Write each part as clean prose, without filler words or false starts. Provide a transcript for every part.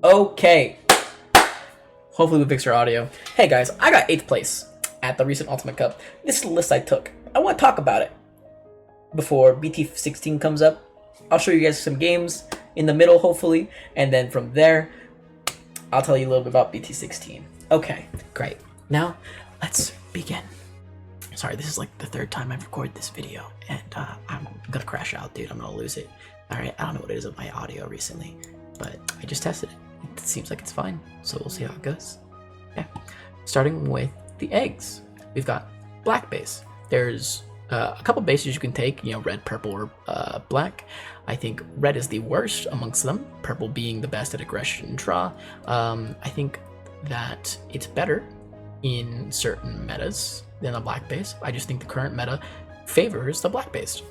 Okay. Hopefully we fix our audio. Hey guys, I got 8th place at the recent Ultimate Cup. This is the list I took. I want to talk about it before BT16 comes up. I'll show you guys some games in the middle, hopefully, and then from there, I'll tell you a little bit about BT16. Okay, great. Now, let's begin. Sorry, this is like the 3rd time I've recorded this video, and I'm gonna crash out, dude. I'm gonna lose it. Alright, I don't know what it is with my audio recently, but I just tested it. It seems like it's fine, so we'll see how it goes. Okay, starting with the eggs. We've got black base. There's a couple bases you can take, red, purple, or black. I think red is the worst amongst them, purple being the best at aggression and draw. I think that it's better in certain metas than a black base. I just think the current meta favors the black base,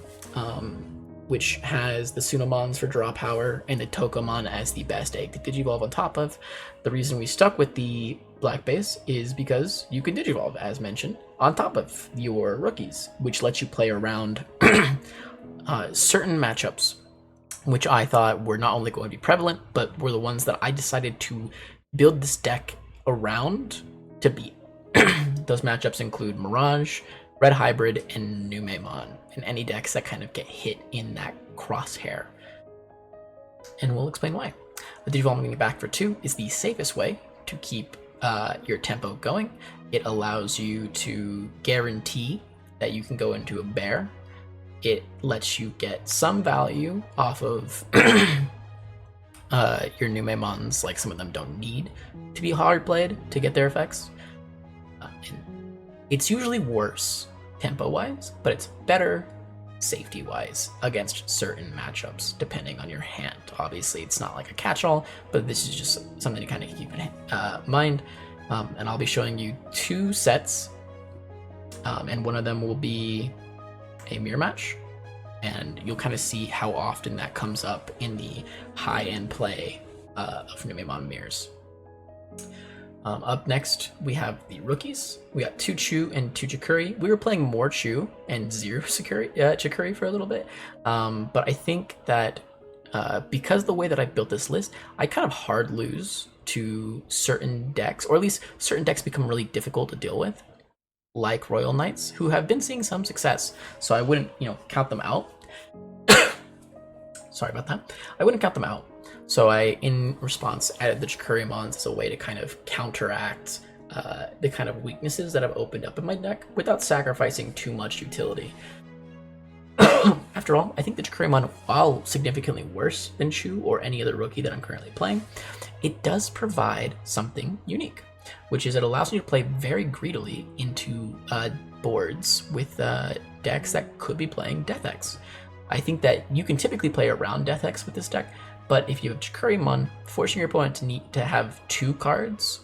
which has the Tsunomons for draw power and the Tokomon as the best egg to Digivolve on top of. The reason we stuck with the black base is because you can Digivolve, as mentioned, on top of your rookies, which lets you play around certain matchups, which I thought were not only going to be prevalent, but were the ones that I decided to build this deck around to beat. Those matchups include Mirage, Red Hybrid, and Numemon, and any decks that kind of get hit in that crosshair. And we'll explain why. The Digivolving back for 2 is the safest way to keep your tempo going. It allows you to guarantee that you can go into a bear. It lets you get some value off of your Numemons, like some of them don't need to be hard played to get their effects. And it's usually worse tempo-wise, but it's better safety-wise against certain matchups, depending on your hand. Obviously, it's not like a catch-all, but this is just something to kind of keep in mind. And I'll be showing you 2 sets, and one of them will be a mirror match, and you'll kind of see how often that comes up in the high-end play of Numemon mirrors. Up next, we have the rookies. We got 2 Chu and 2 Chikuri. We were playing more Chu and 0 Chikuri for a little bit, but I think that because the way that I built this list, I kind of hard lose to certain decks, or at least certain decks become really difficult to deal with, like Royal Knights, who have been seeing some success. So I wouldn't, count them out. Sorry about that. I wouldn't count them out. So I, in response, added the Chikurimons as a way to kind of counteract the kind of weaknesses that have opened up in my deck without sacrificing too much utility. After all, I think the Chikurimon, while significantly worse than Chu or any other rookie that I'm currently playing, it does provide something unique, which is it allows me to play very greedily into boards with decks that could be playing Death X. I think that you can typically play around Death X with this deck, but if you have Chikurimon, forcing your opponent to need to have 2 cards,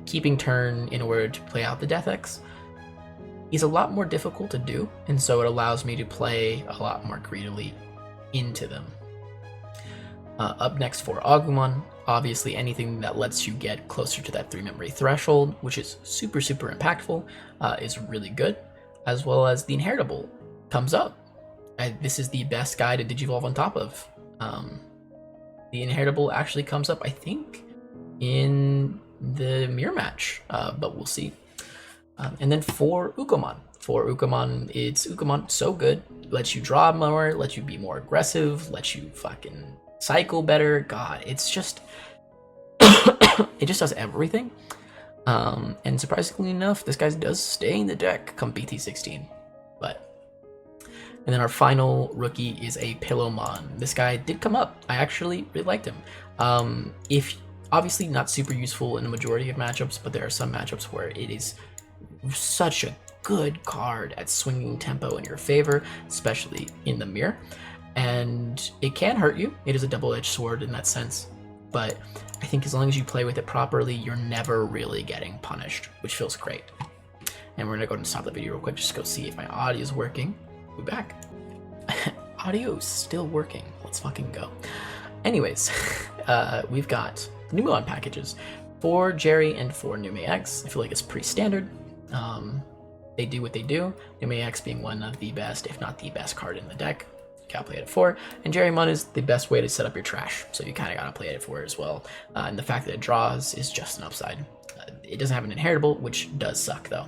keeping turn in order to play out the Death X, is a lot more difficult to do, and so it allows me to play a lot more greedily into them. Up next for Agumon, obviously anything that lets you get closer to that 3 memory threshold, which is super impactful, is really good, as well as the Inheritable comes up. This is the best guy to Digivolve on top of. The Inheritable actually comes up, I think, in the mirror match, but we'll see. And then for Ukomon. It's Ukomon so good, lets you draw more, lets you be more aggressive, lets you fucking cycle better. God, it's just it just does everything. And surprisingly enough, this guy does stay in the deck come BT16. And then our final rookie is a Pillowmon. This guy did come up. I actually really liked him. If obviously not super useful in the majority of matchups, but there are some matchups where it is such a good card at swinging tempo in your favor, especially in the mirror. And it can hurt you. It is a double-edged sword in that sense. But I think as long as you play with it properly, you're never really getting punished, which feels great. And we're gonna go ahead and stop the video real quick just to go see if my audio is working. We're back. Audio is still working. Let's fucking go. Anyways, we've got Numemon packages for Jerry and for Nume X. I feel like it's pretty standard. They do what they do. Nume X being one of the best, if not the best card in the deck. gotta play it at 4. And Jerrymon is the best way to set up your trash, so you kind of gotta play it at 4 as well. And the fact that it draws is just an upside. It doesn't have an inheritable, which does suck though.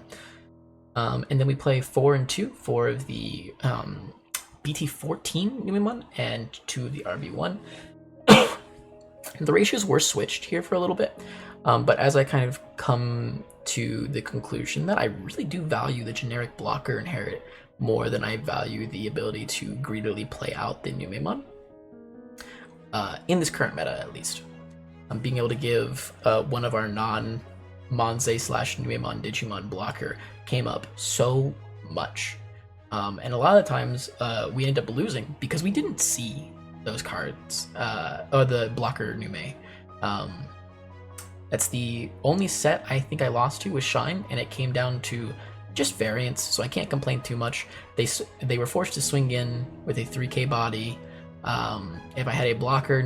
And then we play 4 and 2, 4 of the BT14 Numemon and 2 of the RB1. The ratios were switched here for a little bit, but as I kind of come to the conclusion that I really do value the generic blocker inherit more than I value the ability to greedily play out the Numemon. In this current meta, at least. Being able to give one of our non-Monze/Numemon Digimon blocker came up so much. And a lot of the times we end up losing because we didn't see those cards, or the blocker Nume. That's the only set I think I lost to was Shine, and it came down to just variance, so I can't complain too much. They were forced to swing in with a 3k body. If I had a blocker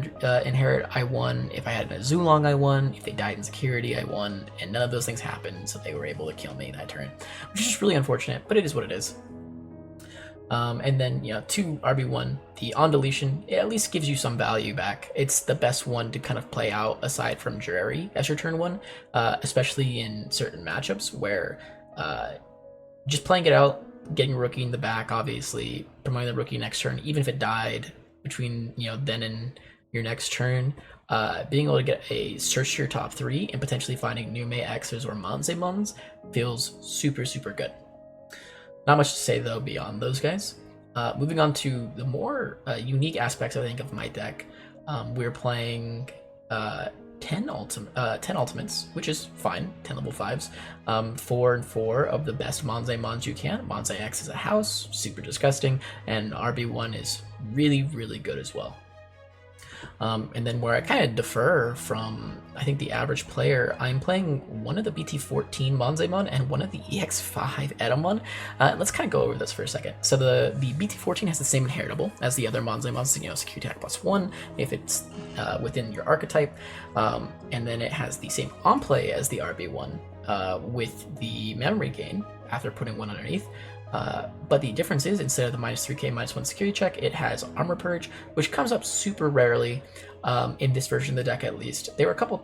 inherit, I won. If I had a Zulong, I won. If they died in security, I won. And none of those things happened, so they were able to kill me that turn, which is just really unfortunate, but it is what it is. And then, 2 RB1, the on deletion, it at least gives you some value back. It's the best one to kind of play out aside from Jiraiya as your turn 1, especially in certain matchups where just playing it out, getting rookie in the back, obviously, promoting the rookie next turn, even if it died between then and your next turn, being able to get a search to your top 3 and potentially finding Nume X's or Monzemons feels super, super good. Not much to say though beyond those guys. Moving on to the more unique aspects, I think, of my deck. We're playing 10 ultimates, which is fine, 10 level 5s. 4 and 4 of the best Monzemons you can. Monze X is a house, super disgusting, and RB1 is really, really good as well. And then where I kind of defer from, I think, the average player, I'm playing one of the BT14 Monzemon and one of the EX5 Edamon. Let's kind of go over this for a second. So the BT14 has the same inheritable as the other Monzemons, security attack +1 if it's within your archetype. And then it has the same on play as the RB1 with the memory gain after putting 1 underneath. But the difference is, instead of the -3k, -1 security check, it has Armor Purge, which comes up super rarely in this version of the deck, at least. There were a couple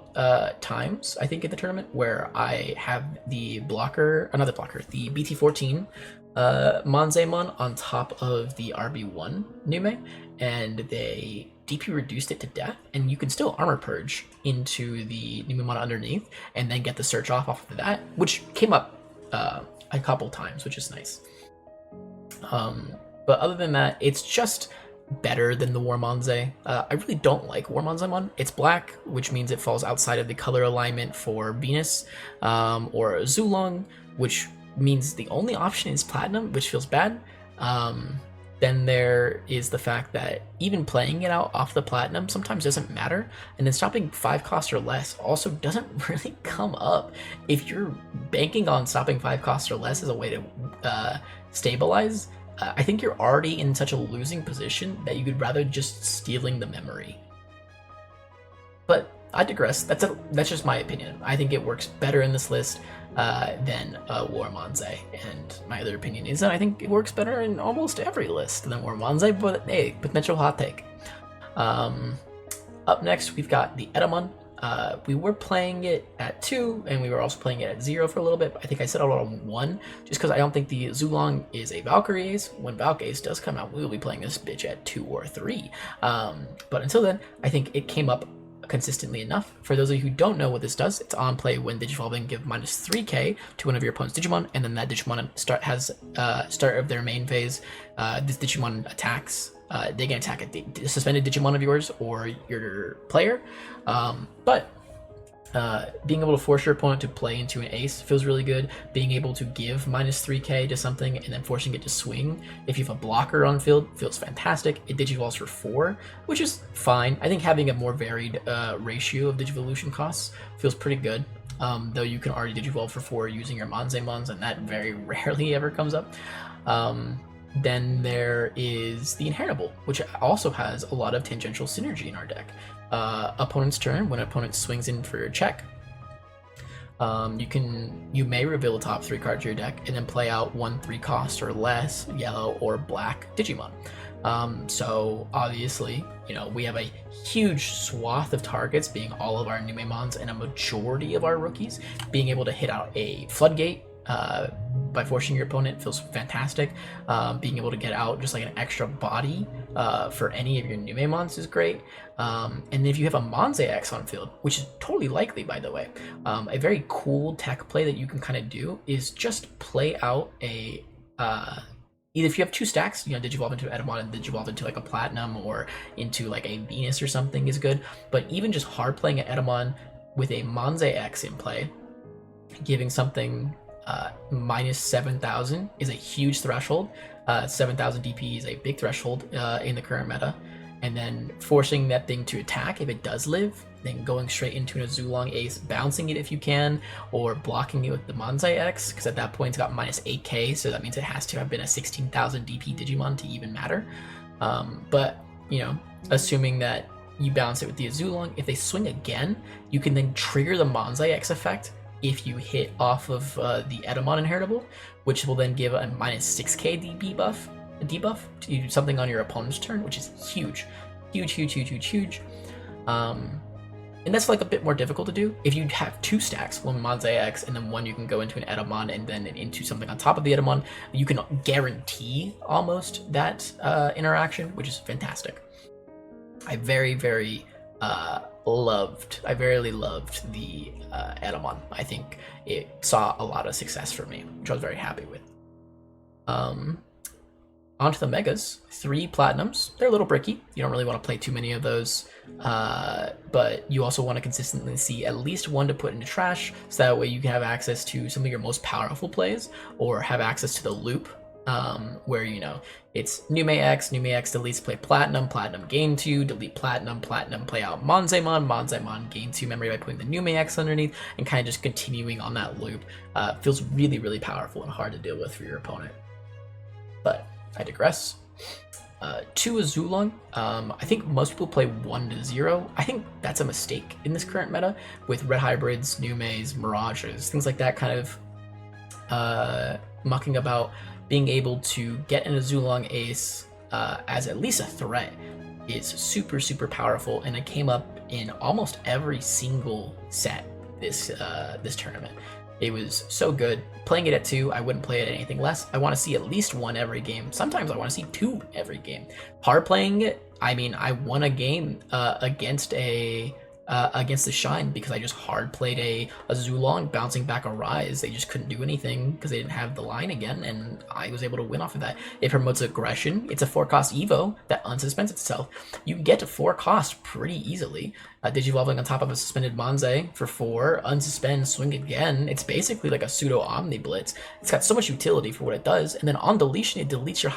times, I think, in the tournament where I have the the BT14 Monzemon on top of the RB1 Nume, and they DP reduced it to death, and you can still Armor Purge into the Numemon underneath, and then get the search off of that, which came up a couple times, which is nice. But other than that, it's just better than the Warmonze. I really don't like Warmonzemon. It's black, which means it falls outside of the color alignment for Venus, or Zulong, which means the only option is Platinum, which feels bad. Then there is the fact that even playing it out off the Platinum sometimes doesn't matter, and then stopping 5 cost or less also doesn't really come up. If you're banking on stopping 5 cost or less as a way to stabilize, I think you're already in such a losing position that you could rather just stealing the memory. But I digress. That's just my opinion. I think it works better in this list than Warmonze, and my other opinion is that I think it works better in almost every list than Warmonze, but hey, potential hot take. Up next, we've got the Edamon. We were playing it at 2, and we were also playing it at 0 for a little bit. I think I settled on 1, just because I don't think the Zulong is a Valkyrie Ace. When Valk Ace does come out, we will be playing this bitch at 2 or 3. But until then, I think it came up consistently enough. For those of you who don't know what this does, it's on play when Digivolving, give -3k to one of your opponent's Digimon, and then that Digimon has start of their main phase. This Digimon attacks. They can attack a suspended Digimon of yours or your player. But being able to force your opponent to play into an ace feels really good. Being able to give -3k to something and then forcing it to swing if you have a blocker on field feels fantastic. It digivolves for 4, which is fine. I think having a more varied ratio of digivolution costs feels pretty good. Though you can already digivolve for 4 using your Monzemons, and that very rarely ever comes up. Then there is the Inheritable, which also has a lot of tangential synergy in our deck. Opponent's turn, when an opponent swings in for your check, you may reveal the top 3 cards of your deck and then play out 1 3 cost or less yellow or black Digimon. So obviously, you know, we have a huge swath of targets being all of our Numemons and a majority of our rookies being able to hit out a floodgate by forcing your opponent feels fantastic. Being able to get out just like an extra body for any of your Numemons is great. And then if you have a Monzax on field, which is totally likely, by the way, a very cool tech play that you can kind of do is just play out a either if you have 2 stacks, you know, Digivolve into Edamon and Digivolve into like a Platinum or into like a Venus or something is good. But even just hard playing an Edamon with a Monzax in play, giving something minus 7,000 is a huge threshold. 7,000 DP is a big threshold in the current meta. And then forcing that thing to attack if it does live, then going straight into an Azulong Ace, bouncing it if you can, or blocking it with the Monzai X, because at that point it's got minus 8k, so that means it has to have been a 16,000 DP Digimon to even matter. But, you know, assuming that you bounce it with the Azulong, if they swing again, you can then trigger the Monzai X effect if you hit off of the Edamon inheritable, which will then give a minus 6k debuff to something on your opponent's turn, which is huge. And that's like a bit more difficult to do. If you have 2 stacks, one Monzai X and then one you can go into an Edamon and then into something on top of the Edamon, you can guarantee almost that interaction, which is fantastic. I very rarely loved the Edamon. I think it saw a lot of success for me, which I was very happy with. Onto the Megas, 3 Platinums. They're a little bricky. You don't really want to play too many of those, but you also want to consistently see at least 1 to put into trash, so that way you can have access to some of your most powerful plays, or have access to the loop, where, you know, it's Nume X deletes, play Platinum, gain 2, delete Platinum, play out Monzaimon, gain 2 memory by putting the Nume X underneath, and kind of just continuing on that loop. Feels really powerful and hard to deal with for your opponent. But I digress. 2 Azulong. I think most people play 1 to 0. I think that's a mistake in this current meta with red hybrids, Numes, Mirages, things like that, kind of mucking about. Being able to get an Azulong Ace as at least a threat is super powerful, and it came up in almost every single set this tournament. It was so good. Playing it at 2, I wouldn't play it at anything less. I want to see at least 1 every game. Sometimes I want to see 2 every game. Hard playing it, I mean, I won a game against the Shine because I just hard played a Zulong bouncing back a Rise. They just couldn't do anything because they didn't have the line again, and I was able to win off of that. It promotes aggression. It's a 4-cost Evo that unsuspends itself. You can get to 4 cost pretty easily. Digivolving on top of a suspended Monzai for 4, unsuspend, swing again. It's basically like a pseudo Omni Blitz. It's got so much utility for what it does, and then on deletion, it deletes your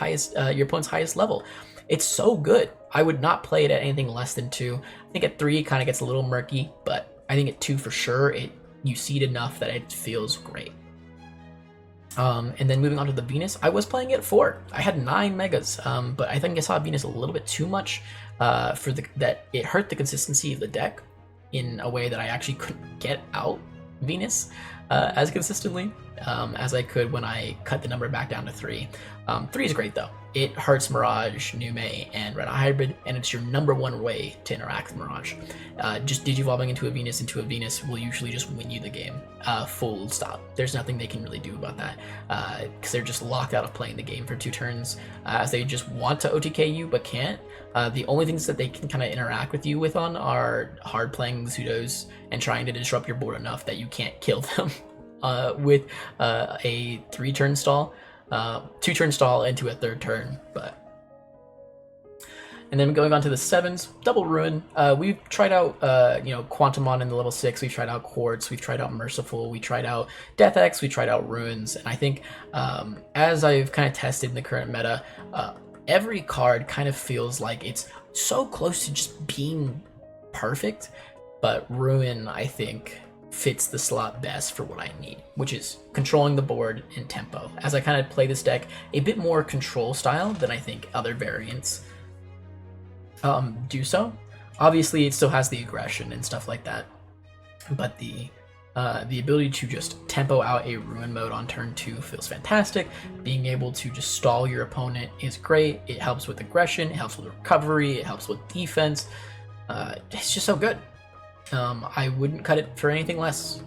opponent's highest level. It's so good. I would not play it at anything less than 2. I think at 3 it kind of gets a little murky, but I think at 2 for sure, you see it enough that it feels great. And then moving on to the Venus, I was playing it at 4. I had 9 megas, but I think I saw Venus a little bit too much that it hurt the consistency of the deck in a way that I actually couldn't get out Venus as consistently as I could when I cut the number back down to 3. 3 is great though. It hurts Mirage, Nume, and Red Hybrid, and it's your #1 way to interact with Mirage. Just Digivolving into a Venus will usually just win you the game. Full stop. There's nothing they can really do about that, because they're just locked out of playing the game for 2 turns, as they just want to OTK you but can't. The only things that they can kind of interact with you with are hard playing pseudos and trying to disrupt your board enough that you can't kill them with a 3-turn stall. 2-turn stall into a 3rd turn, and then going on to the 7s, Double Ruin. We've tried out, Quantumon in the level 6. We've tried out Quartz. We've tried out Merciful. We tried out Death X. We tried out Ruins, and I think as I've kind of tested in the current meta, every card kind of feels like it's so close to just being perfect, but Ruin, I think, fits the slot best for what I need, which is controlling the board and tempo. As I kind of play this deck a bit more control style than I think other variants do so. Obviously, it still has the aggression and stuff like that, but the The ability to just tempo out a ruin mode on turn 2 feels fantastic. Being able to just stall your opponent is great. It helps with aggression, it helps with recovery, it helps with defense. It's just so good. I wouldn't cut it for anything less.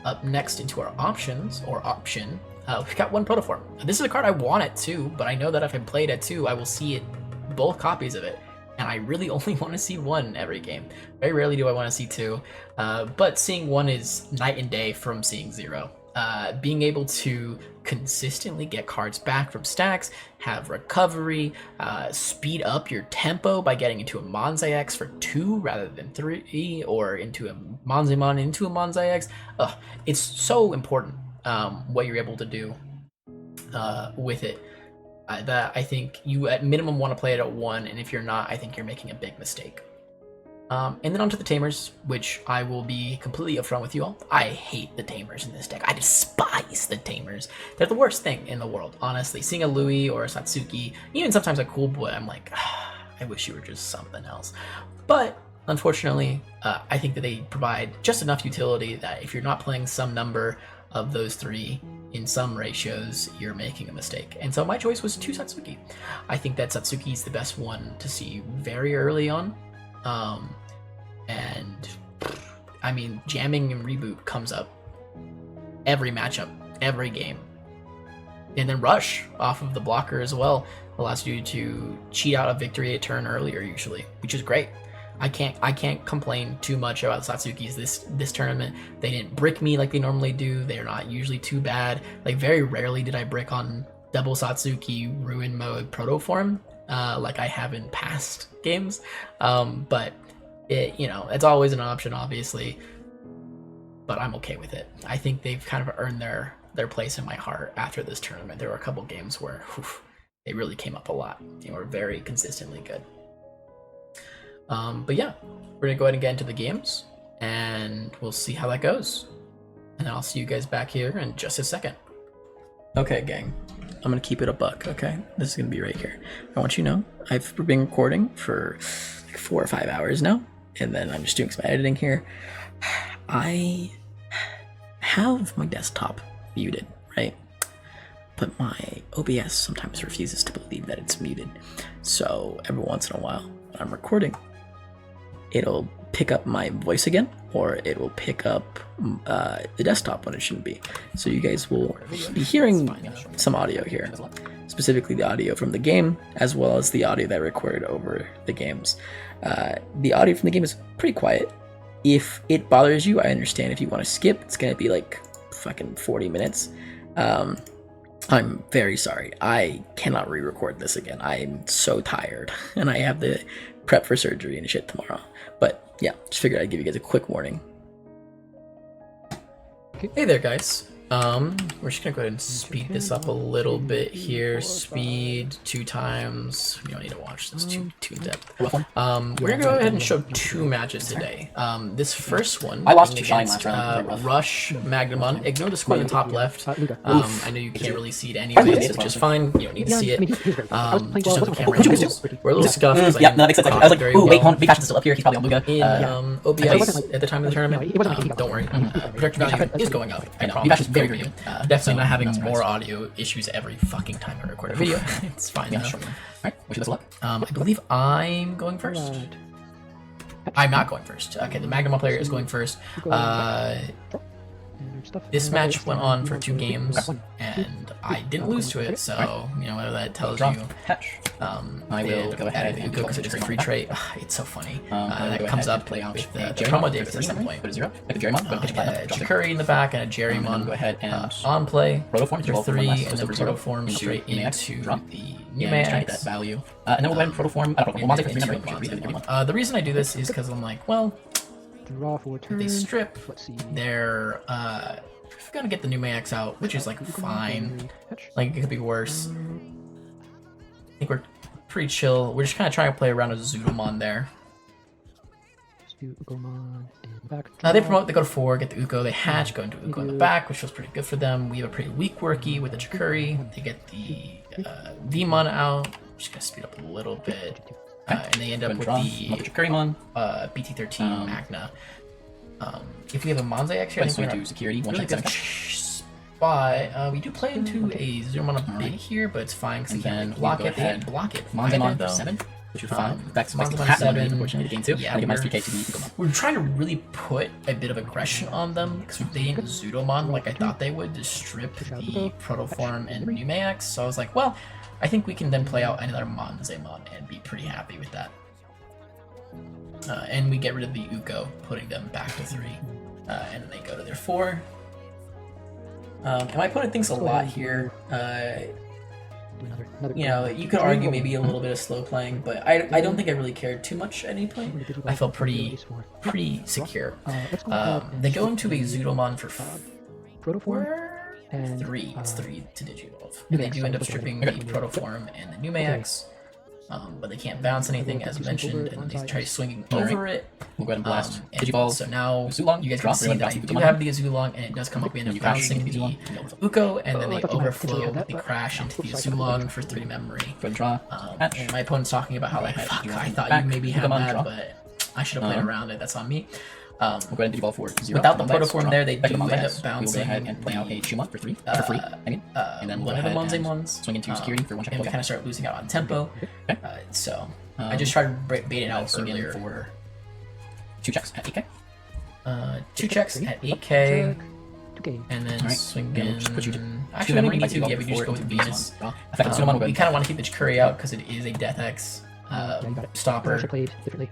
Up next into our options, or option, we've got one Protoform. This is a card I want at 2, but I know that if I play it at 2, I will see it, both copies of it. And I really only want to see 1 every game. Very rarely do I want to see 2, but seeing 1 is night and day from seeing 0. Being able to consistently get cards back from stacks, have recovery, speed up your tempo by getting into a Monzai X for 2 rather than 3, or into a Monzaimon into a Monzai X. It's so important what you're able to do with it. That I think you at minimum want to play it at 1, and if you're not, I think you're making a big mistake. And then onto the Tamers, which I will be completely upfront with you all. I hate the Tamers in this deck. I despise the Tamers. They're the worst thing in the world, honestly. Seeing a Louis or a Satsuki, even sometimes a Cool Boy, I'm like, I wish you were just something else. But unfortunately, I think that they provide just enough utility that if you're not playing some number of those 3 in some ratios, you're making a mistake. And so my choice was 2 Satsuki. I think that Satsuki is the best one to see very early on. And I mean, jamming and reboot comes up every matchup, every game. And then rush off of the blocker as well allows you to cheat out a victory a turn earlier usually, which is great. I can't complain too much about Satsuki's this tournament. They didn't brick me like they normally do. They're not usually too bad. Like very rarely did I brick on double Satsuki ruin mode Protoform like I have in past games. But it, it's always an option, obviously. But I'm okay with it. I think they've kind of earned their place in my heart after this tournament. There were a couple games where they really came up a lot. They were very consistently good. But yeah, we're gonna go ahead and get into the games, and we'll see how that goes. And I'll see you guys back here in just a second. Okay, gang, I'm gonna keep it a buck, okay? This is gonna be right here. I want you to know, I've been recording for like 4 or 5 hours now, and then I'm just doing some editing here. I have my desktop muted, right? But my OBS sometimes refuses to believe that it's muted. So every once in a while, when I'm recording, it'll pick up my voice again, or it will pick up the desktop when it shouldn't be. So you guys will be hearing some audio here, specifically the audio from the game, as well as the audio that I recorded over the games. The audio from the game is pretty quiet. If it bothers you, I understand. If you want to skip, it's gonna be like fucking 40 minutes. I'm very sorry. I cannot re-record this again. I'm so tired, and I have the prep for surgery and shit tomorrow. But yeah, just figured I'd give you guys a quick warning. Hey there, guys. We're just gonna go ahead and speed this up a little bit here. Speed 2 times. You don't need to watch this too in depth. We're gonna go ahead and show 2 matches today. This first one, I lost to Shine last round. Rush Magnamon. Ignore the score in the top left. I know you can't really see it anyways, which is fine. You don't need to see it. Just know the camera angles. We're a little scuffed. Yeah, no, that makes sense. I was like, ooh, wait, hold on, Big still up here. He's probably on Luga. In OBS at the time of the tournament, don't worry. Projector value is going up. I promise. Very good. Definitely not having more audio issues every fucking time I record a video. It's fine. Yeah, sure. Alright, wish you best of luck. I believe I'm going first. I'm not going first. Okay, the Magnamon player is going first. This match went on for 2 games, and I didn't lose to it, so, whether that tells you. I will go ahead and because it's a free trait. It's so funny. That comes up with the promo Davis at some point. Chikuri in the back and a Jerrymon go ahead and on play. Protoform After 3, and then Protoform straight into the new that value. And then we'll go ahead and Protoform. The reason I do this is because I'm like, well, Draw for a turn. if they strip, Let's see. they're gonna get the new Max out, which is like fine. Like it could be worse. I think we're pretty chill. We're just kind of trying to play around a Zoodomon there. They promote, they go to 4, get the Uko, they hatch, go into Uko in the back, which feels pretty good for them. We have a pretty weak worky with the Chikuri. They get the Vmon out. Just gonna speed up a little bit. And they end up with the Chikurimon. BT13 Magna. If we have a Manze X here, I Let's think swing we're to security. One really check, good 7. spot. We do play into a Zoomer on a big here, but it's fine because And he can't then really block we go it. They can't ahead. block it. Monzemon either, for though. 7, which is fine. That's Monzemon like 7, unfortunately, to gain 2. yeah, and I get minus we're- 3k to the Ugomon. We're trying to really put a bit of aggression on them because they didn't Zudomon like I thought they would to strip the Protoform and Numeax. So I was like, well, I think we can then play out another Monzemon and be pretty happy with that. And we get rid of the Uko, putting them back to 3. And then they go to their 4. And my opponent thinks a lot here. You know, you could argue maybe a little bit of slow playing, but I don't think I really cared too much at any point. I felt pretty secure. They go into a Zudomon for 3. It's 3 to Digivolve. And they do end up stripping the Protoform and the Numeax. But they can't bounce anything as mentioned, and they try swinging over it. We'll go ahead and blast. And Digivolve. so now Azulong, you guys draw, can see that I bouncing do Digimon. have the Azulong, and it does come up. We end up You crash bouncing the the Azulong. Uko, and then they I thought you might overflow potentially with have the that, crash but- into the Oops, sorry. Azulong for 3 memory. Go ahead and draw. Hatch. And my opponent's talking about how like, Go ahead, fuck, you I want thought back. you maybe had Digimon, that, draw. but I should have played around it. That's on me. We'll go ahead and Digivolve for 0. Without the Monzes, Protoform draw. there, they Back to do Monzes. end up We'll bouncing go ahead and play out a Shumon for 3. For free, I mean. And then we'll one go of the ahead and Monzemons. swing into security for 1 check. And we kind of start losing out on tempo. Okay. So I just tried to bait it out swing in earlier. for 2 checks at 8k. 2 checks at 8k. And then Alright, swing and we'll in. just put you to Actually, we don't need to. Yeah, we can just go with Venus. Effective Sunomon will go We ahead. kind of want to keep the Chikuri out because it is a Death X stopper.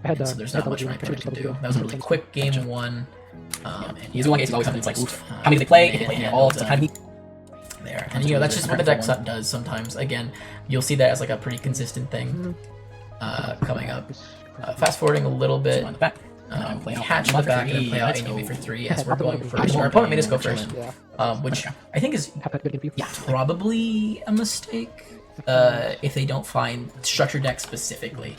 And so there's not much my opponent can do. That was a really quick game 1. And He's the one is always something. It's like, oof, how many do they play? If they play at all, it's kind of there. And you know, that's just what the deck set does sometimes. Again, you'll see that as like a pretty consistent thing coming up. Fast forwarding a little bit. on the back. We hatch in the back and then play out Anime for 3 as we're going first. Our opponent made us go first, which I think is probably a mistake if they don't find structure deck specifically.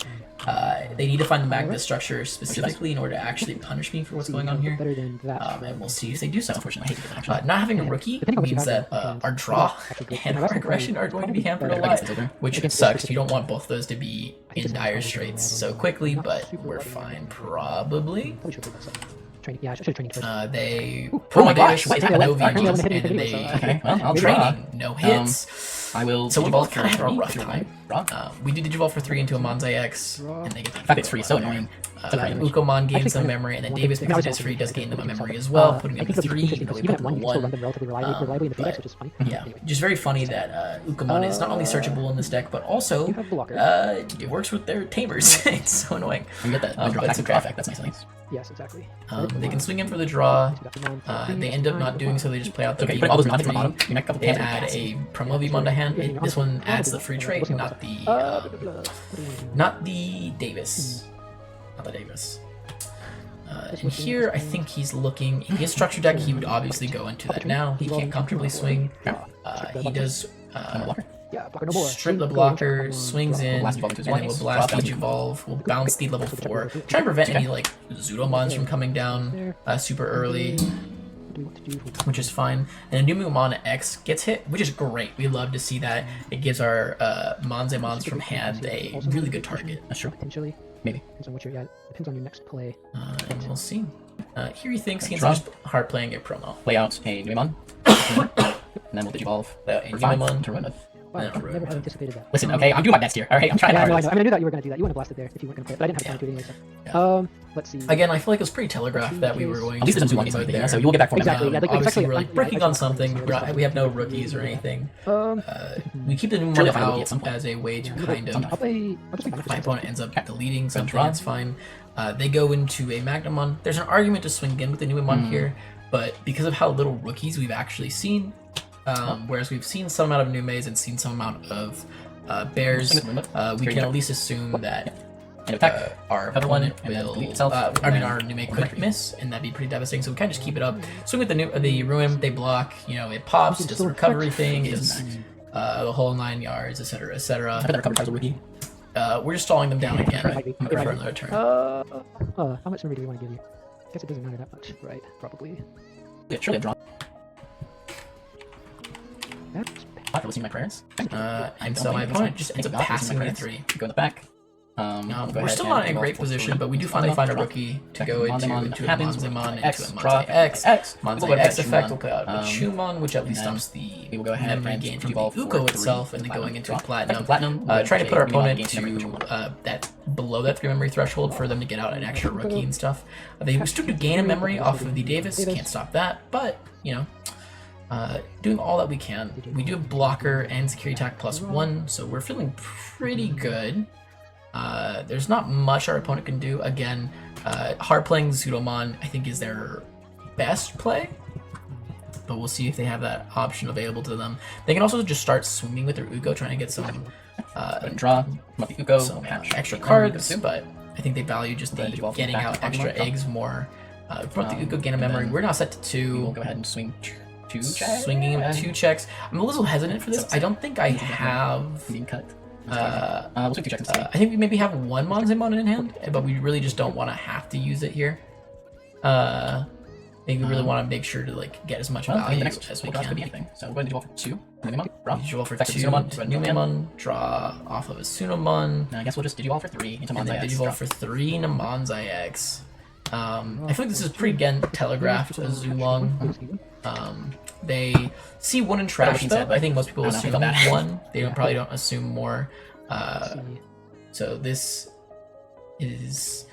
They need to find the Magna structure specifically in order to actually punish me for what's going on here. And we'll see if they do so. Unfortunately, Not having a rookie means that our draw and our aggression are going to be hampered a lot, which sucks. You don't want both those to be in dire straits so quickly, but we're fine probably. They Oh my gosh, what is happening? no VGs and they Okay, well, I'll draw. training, no hits. I will. So we Digivolve both for kind of had a 3. rough time. We do Digivolve for 3 into a Manze X, and they get In fact, it's free, so annoying. Ukomon gains some memory, and then Davis, because it is free, does gain them a memory as well, putting them to 3, even though we put them to 1. Yeah, just very funny that Ukomon is not only searchable in this deck, but also it works with their tamers. It's so annoying. We get that But it's a draw draw effect. That's nice. Yes, exactly. They can swing in for the draw. They end up not doing so. They just play out the Okay, put all those non-hits on the Vmon bottom. Your next couple They tabs add a promo Vmon to hand. This one adds the free trade, not the Davis. Not the Davis. And here, I think he's looking. If he has structure deck, he would obviously go into that now. He can't comfortably swing. He does strip the blocker, swings in, and then we'll blast Digivolve. We'll bounce the level 4. Try and prevent any like Zudomons from coming down super early, which is fine. And a Numemon X gets hit, which is great. We love to see that. It gives our Monzemons from hand a really good target. That's true. Potentially. Maybe. Depends on what you're. Depends on your next play. And we'll see. Here he thinks he's Draw. just hard playing a promo. Play out a Numemon. And then we'll Digivolve. Play out a for 5 Numemon. to run with. Wow, Yeah, I never right. had anticipated that. Listen, okay, I'm doing my best here. Alright, I'm trying Yeah, to no, I know. I mean, I knew that you were going to do that. You would have blasted there if you weren't going to play it, but I didn't have time to do it anyway. So. Let's see. Again, I feel like it was pretty telegraphed that we were going At least there's to some do Zulong right there, there. so you will get back 4 Exactly, members. yeah, like, Obviously, exactly. we're like I working on just- something. We have no rookies or anything. We keep the Sure, Numemon they'll find a rookie at some out point. as a way to I'll kind of. play. I'll just play If my opponent ends up deleting something, draw. it's fine. They go into a Magnamon. There's an argument to swing in with the Numemon here, but because of how little rookies we've actually seen, whereas we've seen some amount of Numes and seen some amount of Bears, we can at least assume that And attack. our Cover one, opponent and then will. delete itself, I and mean, then our Nume could miss, and that'd be pretty devastating. So we kind of just keep it up. Swing with the Ruin, they block. You know, it pops, does the recovery thing, does the whole 9 yards, etc., etc. I bet that recovery card's a rookie. We're just stalling them down again for another turn. how much memory do we want to give you? I guess it doesn't matter that much, right? Probably. Yeah, surely a draw. That's After listening to my prayers. And so my opponent just ends up passing me 3. Go in the back. Go We're ahead still and not in a default great for position, three. but we do It's finally find a draw. rookie to Second, go Monzaemon into a happens, Monzaemon, X, into a draw, Monzae X. X. Monzae We'll go X back effect Shumon. will play out with Shumon, which at least and then stops the we will go ahead memory and gain from the evolve for Uko three itself, and then platinum going into draw. Platinum. Platinum, Trying to put our which means opponent gains memory to control. that below that 3 memory threshold for them to get out an extra rookie and stuff. They still do gain a memory off of the Davis, can't stop that, but, you know, doing all that we can. We do have blocker and security attack +1, so we're feeling pretty good. There's not much our opponent can do. Again, hard playing Zudomon, I think, is their best play, but we'll see if they have that option available to them. They can also just start swinging with their Uko, trying to get some Draw. Uko. some extra cards, but I think they value just the getting back out to extra Pokemon, draw. eggs more. Brought the Uko gain a memory. We're now set to We'll 2. go ahead and swing 2 checks. Swinging him 2 checks. I'm a little hesitant for this. I don't think I have. Being cut. We'll swing 2 checks and see. I think we maybe have 1 Monzaemon in hand, but we really just don't want to have to use it here. I think we really want to make sure to like get as much Well, I value think the next as we draw could be can. anything. So we're going to evolve for 2. Numemon, draw. Digivolve for Effective 2, Sunamon, Numemon, draw off of a Sunamon, I guess we'll just Digivolve for 3 into and then Monzae X. Digivolve for 3 Namonzai X. I feel like this is pretty again telegraphed as Zulong. They see 1 in trash being though. said, I think most people I don't know, assume I feel bad. 1. They probably don't assume more. So this is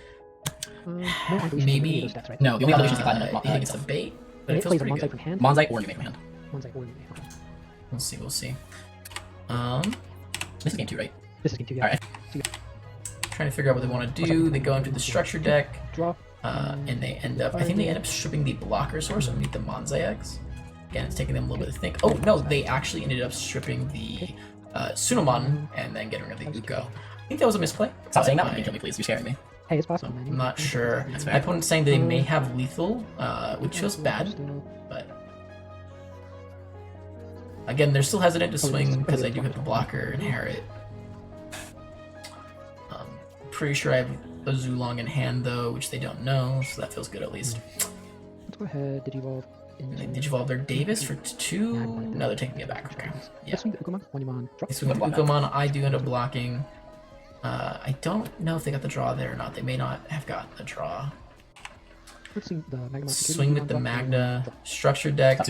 maybe No, the only evolution is the Platinum. I think it's a bait, but it feels pretty good. Monzae or Numemon from hand. We'll see. We'll see. This is game 2, right? This is game 2, yeah. Alright. Trying to figure out what they want to do. They go into the structure deck, Draw. and they end up. I think they end up stripping the blocker source underneath the Monzae X. Again, it's taking them a little bit to think. Oh no, they actually ended up stripping the Sunamon and then getting rid of the Uko. I think that was a misplay. Stop saying that but one. Kill me, please. You're scaring me. Hey, it's possible, man. I'm not sure. That's My fair. opponent's saying they may have lethal, which feels bad, but again, they're still hesitant to swing because they do have the blocker inherit. Pretty sure I have a Zulong in hand though, which they don't know, so that feels good at least. Let's go ahead, Digivolve. They Digivolve their Davis for 2. No, they're taking it back. Okay. Yeah. Let's swing the Ukomon, Wanimon, draw. They swing with Ukomon. I do end up blocking. I don't know if they got the draw there or not. They may not have gotten the draw. Let's swing the Magma. Swing with the Magna structure deck.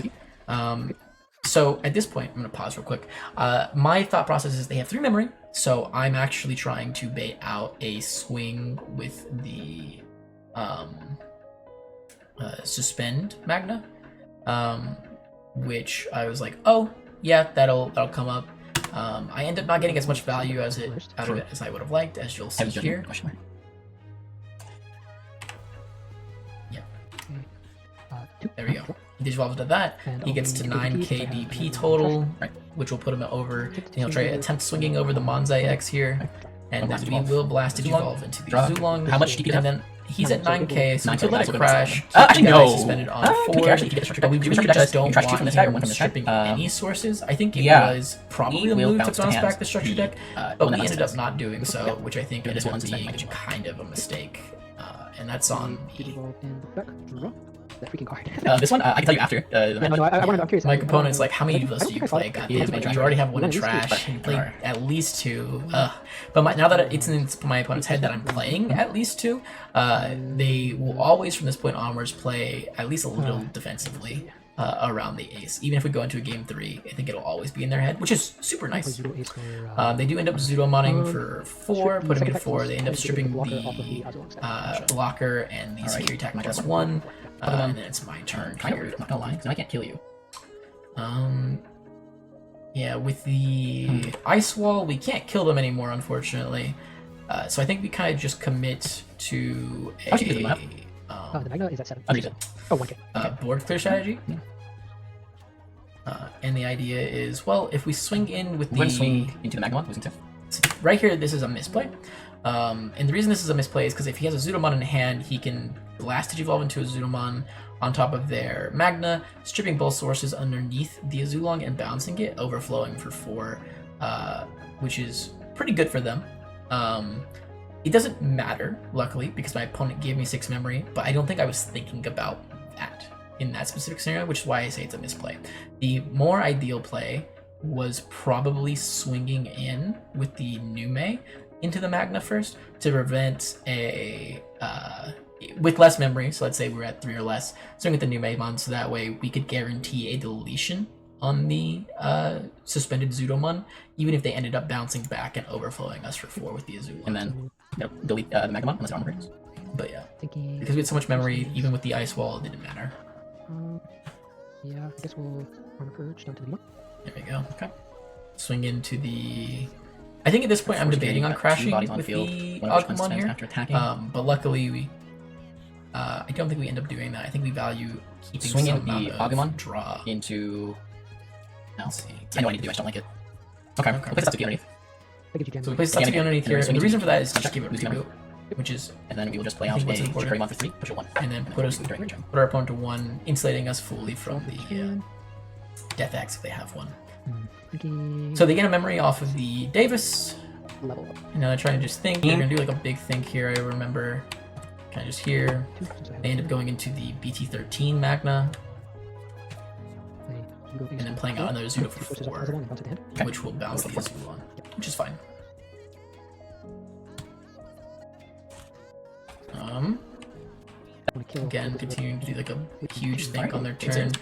So at this point, I'm going to pause real quick. My thought process is they have 3 memory, so I'm actually trying to bait out a swing with the suspend Magna, which I was like, oh yeah, that'll come up. I end up not getting as much value as out of it as I would have liked, as you'll see here. There we go. He Digivolves to that. He gets to 9k DP total, which will put him over. He'll try to attempt swinging over the Monzae X here, and then we will blast Digivolve into the Zulong. How much DP? And then he's at 9k, so we could let it 9K, crash. actually, Keep that no. suspended on You 4. can actually get structure But we deck. really Structure just deck, you don't can trash 2 want from this guy or him 1 from this guy. stripping any sources. I think it yeah. was probably He a will move to bounce to bounce hands. back the structure deck, But but we ended up not doing so, which I think Yeah, ended this up one's being suspended. kind of a mistake. And that's on me. Digivolve and back, draw. That freaking card. This one, I can tell you after. I'm curious. My opponent's like, how many of us I do you don't think I play? thought- God He is damn it, my you already have 1 in At least two. trash. You played Alright. at least 2. But now that it's in my opponent's head that I'm playing at least 2, they will always from this point onwards play at least a little defensively around the ace. Even if we go into a game 3, I think it'll always be in their head, which is super nice. They do end up Zudomoning for 4, putting it 4. They end up stripping the blocker and the security attack +1. And then it's my turn Kind of here. rude, I'm not gonna lie, because I can't kill you. Yeah, with the ice wall, we can't kill them anymore, unfortunately. So I think we kind of just commit to How much do you give them The Magna is at 7. Understood. Oh, 1k. board clear strategy. And the idea is, well, if we swing in with We're gonna the swing into the Magma, losing 2. right here, this is a misplay. And the reason this is a misplay is because if he has a Zudomon in hand, he can blast Digivolve into a Zudomon on top of their Magna, stripping both sources underneath the Azulong and bouncing it, overflowing for 4, which is pretty good for them. It doesn't matter, luckily, because my opponent gave me 6 memory, but I don't think I was thinking about that in that specific scenario, which is why I say it's a misplay. The more ideal play was probably swinging in with the Nume into the Magna first to prevent a with less memory. So let's say we're at 3 or less, starting with the new Maimon, so that way we could guarantee a deletion on the suspended Zudomon, even if they ended up bouncing back and overflowing us for 4 with the Azula. And then delete the Magnamon unless it armor breaks. But yeah, Thinking. because we had so much memory, even with the Ice Wall, it didn't matter. Yeah, I guess we'll armor purge down to the Digimon. There we go. Okay. Swing into the. I think at this point I'm debating on crashing with the Agumon here. After attacking. But luckily we. I don't think we end up doing that. I think we value keeping Swing in some amount the of Agumon draw. into. No. Let's see. I know I need to do. I just don't like it. Okay. We'll place Satsuki underneath. That gives you Gen. So we place Again, Satsuki underneath and here. then And the swing reason into for that is to the just give it a lose reboot, which is And then we will just play I out a think what's important. Shikari Mon for 3, push it 1. and then put us During your turn. put our opponent to 1, insulating us fully from the Death Axe if they have one. Thinking. So they get a memory off of the Davis. Level up. And now they're trying to just think. They're gonna do like a big think here. I remember, kind of just here. 2 since I have They end up going into the BT13 Magna, and then playing out another Zudo for 4, which will bounce the Azulon, which is fine. Again, continuing to do like a huge think on their turn.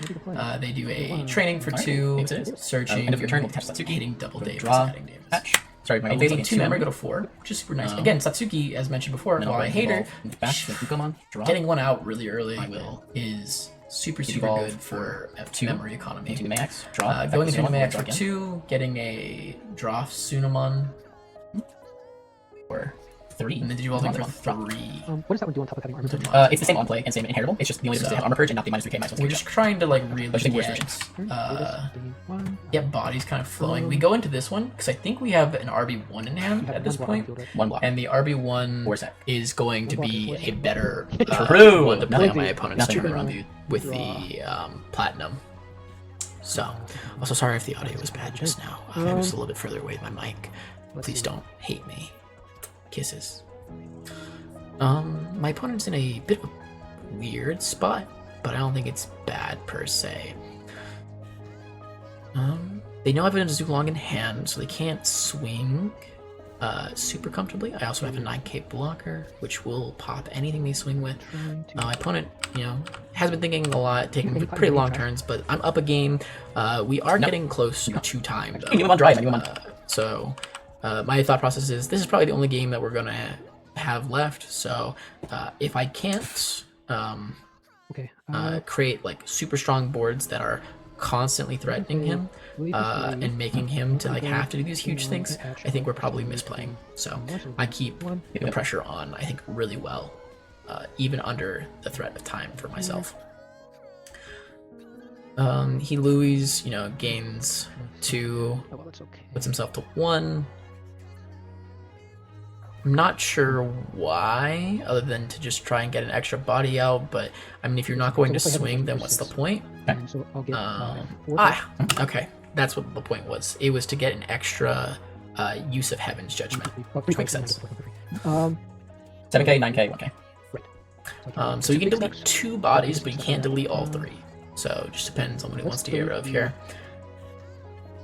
They do a training for 2, searching, End of your turn, we'll catch Satsuki. hitting double Davis, Draw. adding Davis. Patch. Sorry, my They need 2 memory, go to 4, which is super nice. Again, Satsuki, as mentioned before, while I hate her, Back to Ukomon. Draw. getting 1 out really early I will. is super Evolve good for 2 memory economy. Into the Max. Draw. Going into Numeax for again. 2, getting a draw Sunamon, Or 3. and then Digivolving for Draw. 3. What does that one do on top of having armor purge? It's the same on play and same inheritable. It's just the only difference is they have armor purge and not the -3k -1. We're just trying to like really Which I think worse get bodies kind of flowing. We go into this one because I think we have an RB1 in hand at this point, 1 block. and the RB1 Or sec. is going to be a better True. one to play Nothing- on my opponent's nothing turn wrong. with the platinum. So, also sorry if the audio was bad just now. I was a little bit further away with my mic. Please don't hate me. Kisses. My opponent's in a bit of a weird spot, but I don't think it's bad per se. They know I have a Zulong in hand, so they can't swing super comfortably. I also have a 9k blocker, which will pop anything they swing with. My opponent, has been thinking a lot, taking pretty long turns, but I'm up a game. We are getting close to time, though. You move on drive, you move on. So, my thought process is this is probably the only game that we're gonna have left. So, if I can't Okay. create like super strong boards that are constantly threatening him and making him to like have to do these huge things, I think we're probably misplaying. So I keep the pressure on, I think, really well, even under the threat of time for myself. He Louis, gains 2, Oh, well, that's okay. puts himself to 1. I'm not sure why, other than to just try and get an extra body out, but I mean, if you're not going to swing, then what's the point? So I'll get Okay, that's what the point was. It was to get an extra use of Heaven's Judgment, which makes sense. 7k, 9k, 1k. So you can delete 2 bodies, but you can't delete all 3. So it just depends on what he wants to get rid of here.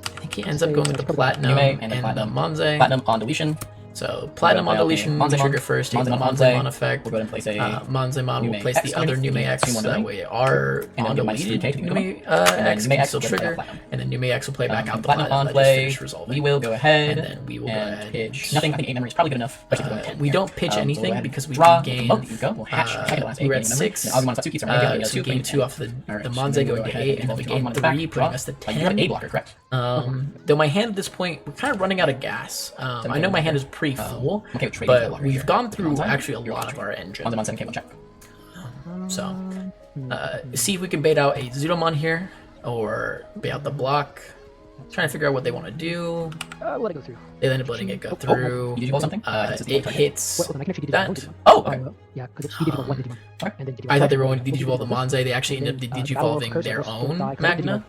I think he ends up going with the Platinum Yume and Platinum. the Monze. Platinum on deletion. So Platinum on deletion, Monzemon. trigger first, take the Monzemon, Monzemon effect. We'll go ahead and place a Monzemon will Nume place X the other underneath, Nume X, Nume so that Nume. way our And then on minus deleted 3K to Nume Nume X Nume can X still will play trigger, Platinum. and then Nume X will play back out the Platinum on let just play. finish resolving. We will go ahead And then we will go and ahead. pitch. Nothing. I think 8 memory is probably good enough. Especially if we're going to 10. We don't pitch So we'll go anything ahead. because we Draw. can gain. Oh, you go. We'll hatch. Check the last 8 we were at gaining memory. 6. And Agumon Satsuki, so we're going to So we gain 2 off the Alright, Monze so we'll going go to ahead 8, and then and we then gain Agumon back. 3, Draw. putting us to You have 10. a blocker, correct? Though my hand at this point, we're kind of running out of gas. I know my hand is pretty full, Okay, trade but we've gone through actually a lot of our engine. Monzemon 7k, 1 check. So, see if we can bait out a Zudomon here, or bait out the block. Trying to figure out what they want to do. let it go through. They end up letting it go through. Did you roll something? It hits Well, I can actually that. Digimon. Oh, okay. Yeah, because it's Digimon 1 Digimon. And then I thought they were going to Digivolve the Monze. They actually ended up Digivolving their own Magna,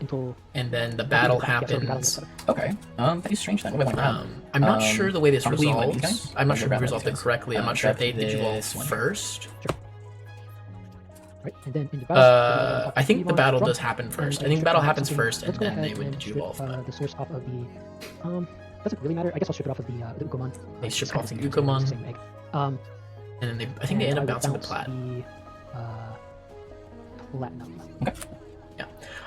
and then the battle happens. Okay. That is strange then. What am I around? I'm not sure the way this probably like these resolves. guys? I'm not Or sure if grab we these resolved it guys? correctly. I'm not sure if they grab Digivolve this one. first. Right, and then in the battle, I think the Digimon battle drop, does happen first. I and think the battle strip happens something. first, and Let's go then they ahead would and strip, Digivolve. the source off of the doesn't really matter. I guess I'll strip it off of the Ukomon. They It's strip kind off of the same thing, it's Ukomon. the same egg. And then I think they end up and I will bouncing the bounce plat. Platinum.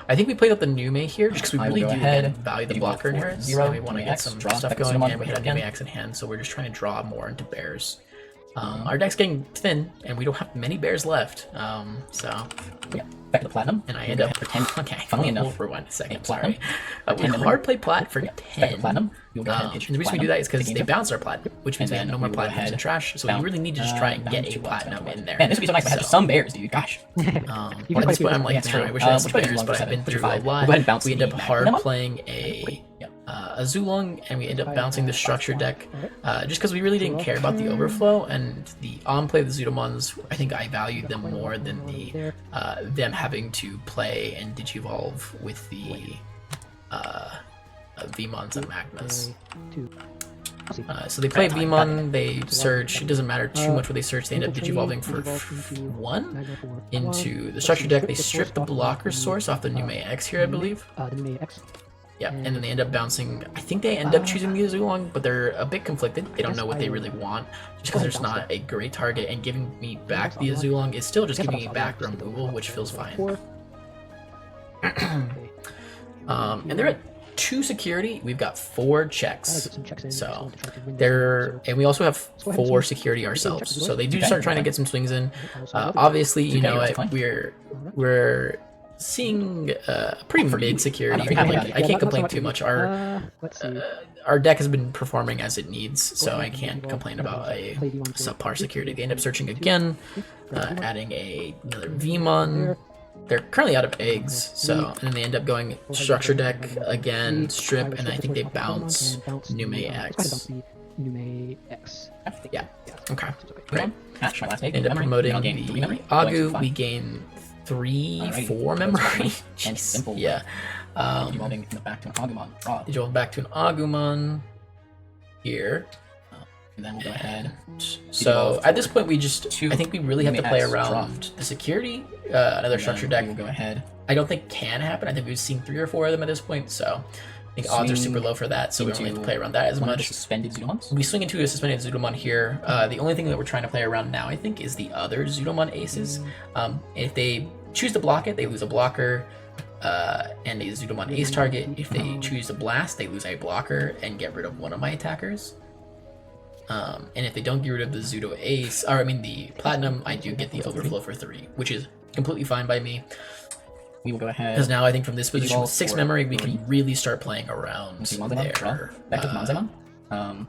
I think we played up the Nume here just because we I will really go do ahead, again value the Digimon blocker for inherits. 0, And we want to get X, some draw, stuff back to going, Digimon and we for have again. Nume X in hand, so we're just trying to draw more into bears. Our deck's getting thin, and we don't have many bears left. So Yeah, back to the platinum. and I We'll end go up ahead for 10. okay. Funnily we'll enough, rewind a second. platinum Sorry, for we 10 memory. hard play plat for Back to 10. platinum. You'll go ahead and And pitch the reason we do that is because they bounce our plat, which means we have And no then more we will go platinums and ahead, trash. So we really need to just try and get a platinum in there. Man, this would be so nice if I had just some bears, dude. Gosh. You At can this fight point, I'm like, Yeah, it's man, I true. wish I had some Which one is bears, longer but I've seven? been Which through are a five? lot. We'll go ahead and bounce We end the up hard Magnum. playing a Zulong, and we end up bouncing the structure deck just because we really didn't care about the overflow and the on play of the Zudomons. I think I valued them more than the them having to play and digivolve with the Vmons and Magnas. So they play Vmon, they search. It doesn't matter too much what they search. They end up digivolving for 1 into the structure deck. They strip the blocker source off the Nume X here, I believe. The Nume X. Yeah, and then they end up bouncing. I think they end up choosing the Zulong, but they're a bit conflicted. They don't know what they really want, just because there's not a great target. And giving me back the Zulong is still just giving me back removal, which feels fine. And they're at 2 security. We've got 4 checks. So they're, and we also have 4 security ourselves. So they do start trying to get some swings in. Obviously, you know what, we're seeing pretty mid security. I can't complain too much. Our deck has been performing as it needs, so I can't complain about a subpar security. They end up searching again, adding another Vmon. They're currently out of eggs, so and then they end up going structure deck again, strip, and I think they bounce Nume X. Nume X. Yeah. Okay. Great. Hatch, my last egg. End up promoting I'll gain 3 memory. the Going to Agu. 5. We gain 3, Alrighty. 4 memory. And Jeez. simple. Yeah. Evolving back to an Agumon. Draw. Evolving back to an Agumon here. And then we'll go ahead. So at this point, we just, I think we really have to play Nume X, around the security. Another structure deck. We'll go ahead. I don't think can happen. I think we've seen 3 or 4 of them at this point, so I think odds are Swing super low for that. So we don't really have to play around that as One of the much. suspended Zudomons. We swing into a suspended Zudomon here. The only thing that we're trying to play around now, I think, is the other Zudomon aces. If they choose to block it, they lose a blocker and a Zudomon ace target. If they choose to blast, they lose a blocker and get rid of one of my attackers. And if they don't get rid of the Zudo ace, or I mean the platinum, I do get the overflow for 3, which is completely fine by me. We will go ahead. Because now I think from this position with 6 for memory, we 3. can really start playing around Manzemon, draw. their Back to the Manzemon.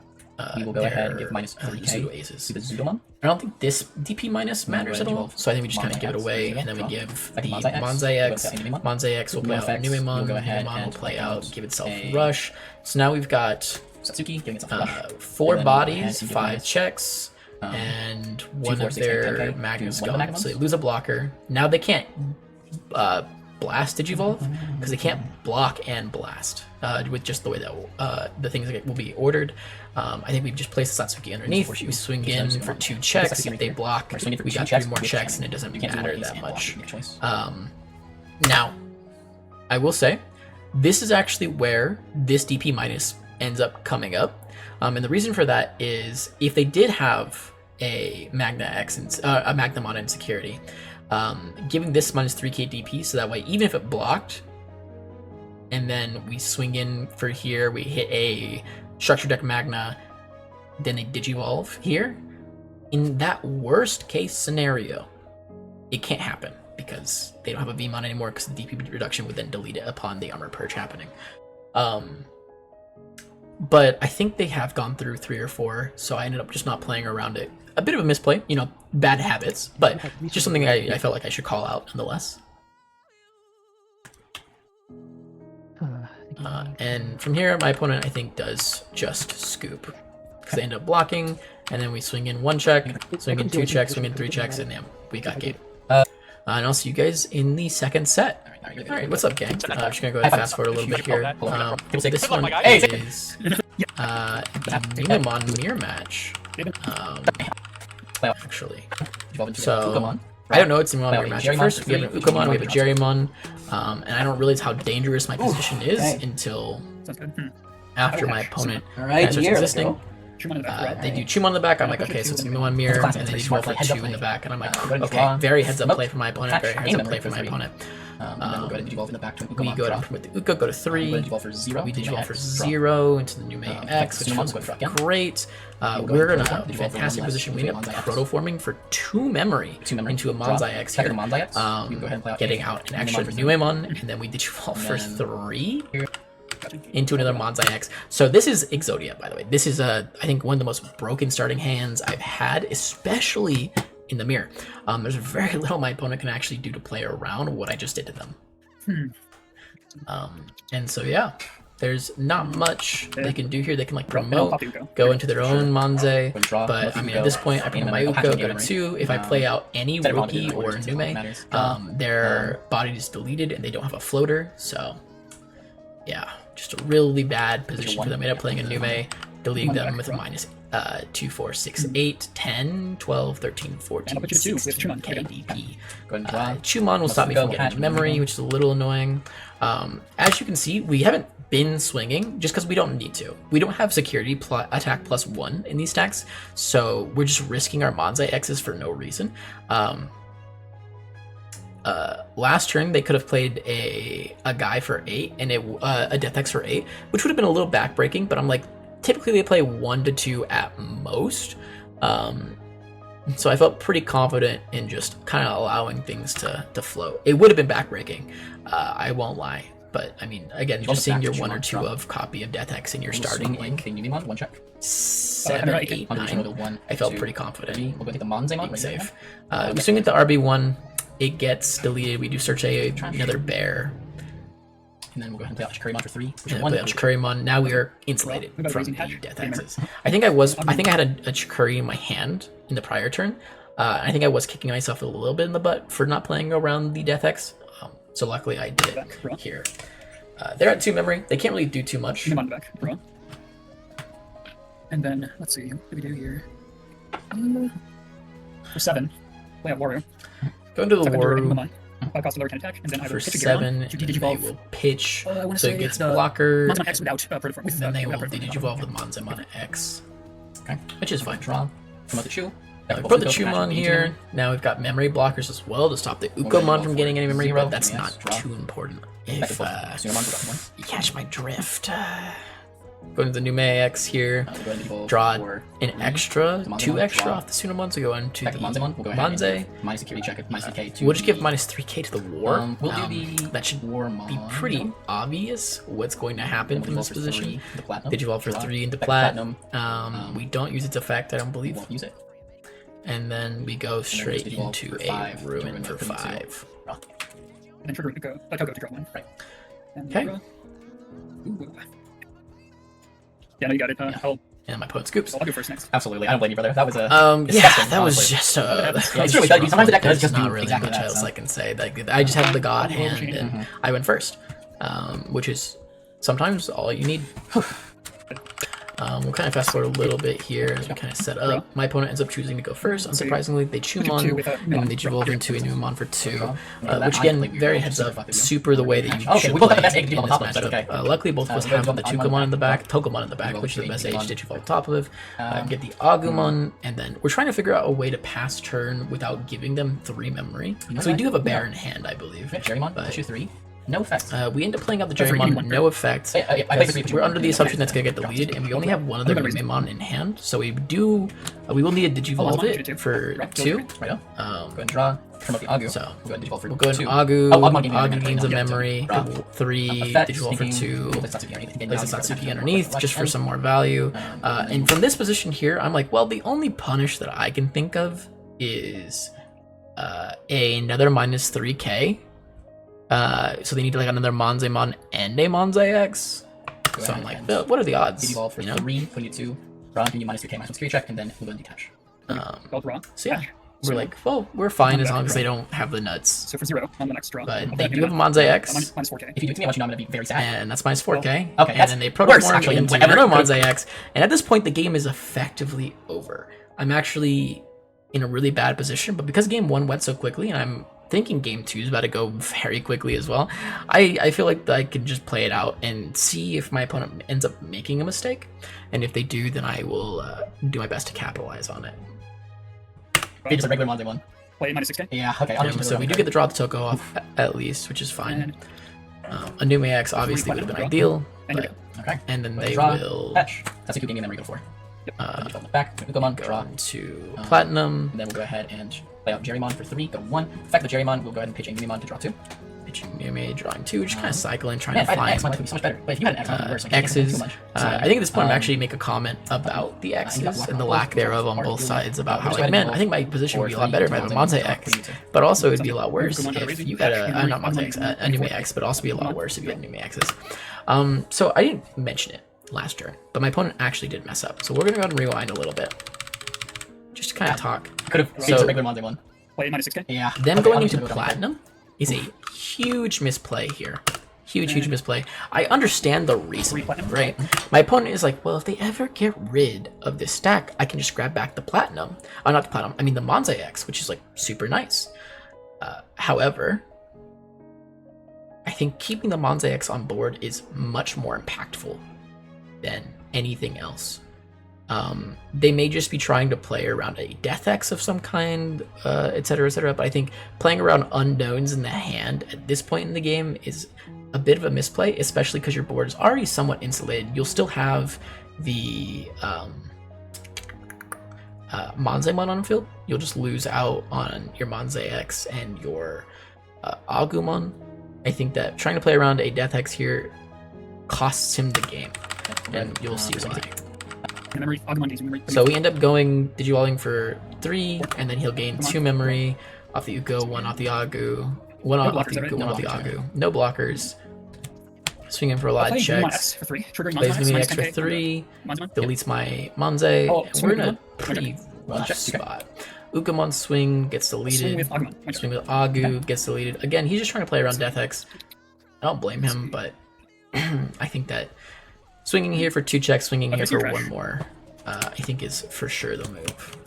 We will go ahead and give minus Zudo 3k aces. to the Zudomon. I don't think this DP minus matters at all, so I think we just kind of give it away, and then we give the Manzai X. Manzai X will play out Numemon, Numemon will play out, give itself Rush. So now we've got Satsuki giving itself a rush. 4 And then bodies, we'll go ahead and 5 give checks, and 1 4, of 6, their 10K Magnus to one of the gone. So they Magnums. lose a blocker. Now they can't blast Digivolve, because they can't block and blast with just the way that the things will be ordered. I think we just place the Satsuki underneath. We swing in for 2 checks. If they block, we got 3 more checks, and it doesn't matter that much. Now, I will say, this is actually where this DP minus ends up coming up. And the reason for that is if they did have a Magna X and a Magnamon in security, giving this minus 3k DP, so that way even if it blocked, and then we swing in for here, we hit a structure deck Magna, then they digivolve here. In that worst case scenario, it can't happen because they don't have a Vmon anymore, because the DP reduction would then delete it upon the armor purge happening. But I think they have gone through 3 or 4, so I ended up just not playing around it. A bit of a misplay, you know, bad habits, but just something I felt like I should call out nonetheless. And from here, my opponent, I think, does just scoop, because they end up blocking, and then we swing in 1 check, swing in 2 checks, swing in 3 checks, and then we got game. And I'll see you guys in the second set. Alright, what's up, gang? I'm just gonna go ahead and fast forward a little bit here. This one is the Digimon mirror match. Actually. So, I don't know it's Digimon mirror match. First, we have an Ukomon, we have a Jerrymon, and I don't realize how dangerous my position is until after my opponent All right, starts here, let's existing. go. They do Chumon in the back. I'm like, okay, so it's gonna be one mirror, and then they draw for 2 in the back, and I'm like, okay, very heads up play for my opponent. Very heads up play for my opponent. Then we'll go ahead and Digivolve in the back to an We go Uka with the Uka, go to 3. We Digivolve for 0. We Digivolve for 0 into the Nume X, which feels great. We're in a fantastic position. We end up protoforming for 2 memory into a Monzai X here. Getting out an extra Numemon, and then we Digivolve for 3 into another Monzai X. So this is Exodia, by the way. This is, I think, one of the most broken starting hands I've had, especially in the mirror. There's very little my opponent can actually do to play around what I just did to them. And so, yeah, there's not much they can do here. They can, like, promote, go into their own Monzai, but, I mean, at this point, I put my Uko, go to 2. If I play out any Rookie or Nume, their body is deleted and they don't have a floater, so, yeah. Just a really bad position for them. I ended up playing a Nume, deleting them with a minus 2, 4, 6, 8, 10, 12, 13, 14, 16 KDP. Chumon will stop me from getting memory, which is a little annoying. As you can see, we haven't been swinging just because we don't need to. We don't have security attack +1 in these stacks, so we're just risking our Monzai X's for no reason. Last turn they could have played a guy for 8 and a Death X for 8, which would have been a little backbreaking, but I'm like, typically they play 1 to 2 at most. So I felt pretty confident in just kind of allowing things to flow. It would have been backbreaking, I won't lie. But I mean, again, just seeing your 1 or 2 of copy of Death X in your starting like 7, 8, 9, I felt pretty confident. We'll go get the Monzaimon safe. We swing at the RB1. It gets deleted. We do search another bear. And then we'll go ahead and play out Chikurimon for 3. Play out Chikurimon. Now we are insulated from the Death X's. I think I had a Chikuri in my hand in the prior turn. I think I was kicking myself a little bit in the butt for not playing around the Death X. So luckily I did here. They're at 2 memory. They can't really do too much. And then, let's see, what do we do here? For 7, play out Waru. Go into the Waru. Cost a lower 10 attack, and then either For pitch a 7, Digimon, and they will pitch, so say it gets the blocker, Monzaimon X without Protoform. and then they will Digivolve with Monzaimon X. Okay. Which is fine. Draw. Promote the Chew. Put the Chumon here. Now we've got memory blockers as well to stop the Ukomon from getting any memory, but that's not too important. If you catch my drift. Go into the Nume X here, draw an extra, 2 extra off the Sunamon, so go into the Monzai. Minus security check, minus 3k. We'll just give minus 3k to the war. We'll do the that should be pretty obvious what's going to happen from this position. Digivolve for 3 into Platinum. We don't use its effect, I don't believe. Won't use it. And then we go straight into a Ruin for 5. And trigger to go to draw 1. Right. Okay. Yeah, no, you got it. And my opponent scoops. I'll go first next. Absolutely, I don't blame you, brother. That was a yeah, that was just it's really good. Sometimes the deck does just not do really exactly much that, else so. I can say. Like I just have the God hand, and I went first, which is sometimes all you need. We'll kind of fast forward a little bit here as we kind of set up. My opponent ends up choosing to go first. Unsurprisingly, they Chumon, and then they evolve into a Numemon for 2, which again, very heads up, super the way that you should play in this matchup. Luckily, both of us have the Tukomon in the back, Pokemon in the back, which is the best age to evolve top of. Get the Agumon, and then we're trying to figure out a way to pass turn without giving them 3 memory. So we do have a bear in hand, I believe. Jerrymon, issue 3. No effect. We end up playing out the Jerrymon, no effect. We're under the assumption that's going to get deleted, and we only have one other Numemon in hand, so we will need to Digivolve it for 2. Right on. Go ahead and draw. Promote the Agu. So we'll go ahead and Digivolve for 2. We'll go into Agu. Agu gains a memory. 3, Digivolve for 2. Place the Satsuki underneath, just for some more value. And from this position here, I'm like, well, the only punish that I can think of is another minus 3k. So they need like another Monzaimon and a Monzai X. So I'm like, what are the odds? Digivolve for 3, put you 2. Draw, give you minus 3k, minus 1 security check, and then we'll go and detach. So yeah, we're like, well, we're fine as long as they don't have the nuts. So for 0 on the next draw. But they do have a Monzai X. Minus 4k. If you do it to me, I want you know I'm going to be very sad. And that's minus 4k. Okay, and then they protoform into another Monzai X. And at this point, the game is effectively over. I'm actually in a really bad position, but because game 1 went so quickly, and I'm thinking game 2 is about to go very quickly as well. I feel like I can just play it out and see if my opponent ends up making a mistake, and if they do, then I will do my best to capitalize on it. Okay, just a regular Monday one. Play -6K. Yeah, okay. So we do get the draw the Toko off at least, which is fine. A new AX obviously would have been ideal, but, Okay. and then they Draw, will Fetch. That's a good game memory go for. Back, Ukamon, draw. to Platinum. And then we'll go ahead and play out Jerrymon for 3, go 1. Effect the Jerrymon, we'll go ahead and pitch a Numemon to draw 2. Pitching Nume, drawing 2, just kind of cycling, trying Man, to if I had an X, my find life would be so much better. But if you had an X, it would be worse. Like, you can't X's. do too much. I think at this point I'm actually make a comment about the X's and the lack thereove on both sides about how, like, man, I think my position would be a lot better if I have a Monze X, but also it'd be a lot worse if you had a, not Monze X, a Nume X, but also be a lot worse if you had Nume X's. So I didn't mention it last turn, but my opponent actually did mess up. So we're gonna go ahead and rewind a little bit, just to kind of talk. Could have So- so, a regular Monday one. Play -6K. Yeah. Them Okay, going I'm into just gonna go down. Platinum is a huge misplay here. Huge misplay. I understand the reason, right? My opponent is like, well, if they ever get rid of this stack, I can just grab back the Platinum. Not the Platinum, I mean the Monze X, which is like super nice. However, I think keeping the Monze X on board is much more impactful than anything else. They may just be trying to play around a Death X of some kind, etc., but I think playing around unknowns in the hand at this point in the game is a bit of a misplay, especially because your board is already somewhat insulated. You'll still have the Monzemon on field. You'll just lose out on your Monze X and your Agumon. I think that trying to play around a Death X here costs him the game, and you'll see why. Memory. Agumon gains memory. So we end up going Digivolving for 3, and then he'll gain 2 memory off the Uko, 1 off the Agu, 1 off the Uko, 1 off the Agu. No blockers. Swinging for a lot of Play Numemon X checks. for 3. Triggering Plays Monzemon Numemon X X for -10K. 3. Monzemon. Deletes my Monze. Oh, And we're in a swing pretty rough check. spot. Ukamon swing gets Swing deleted. with Agumon. Swing with Agu gets deleted. Again, he's just trying to play around Death X. I don't blame him, but I think that swinging here for 2 checks, swinging here Okay, so for you're 1 more, I think is for sure the move.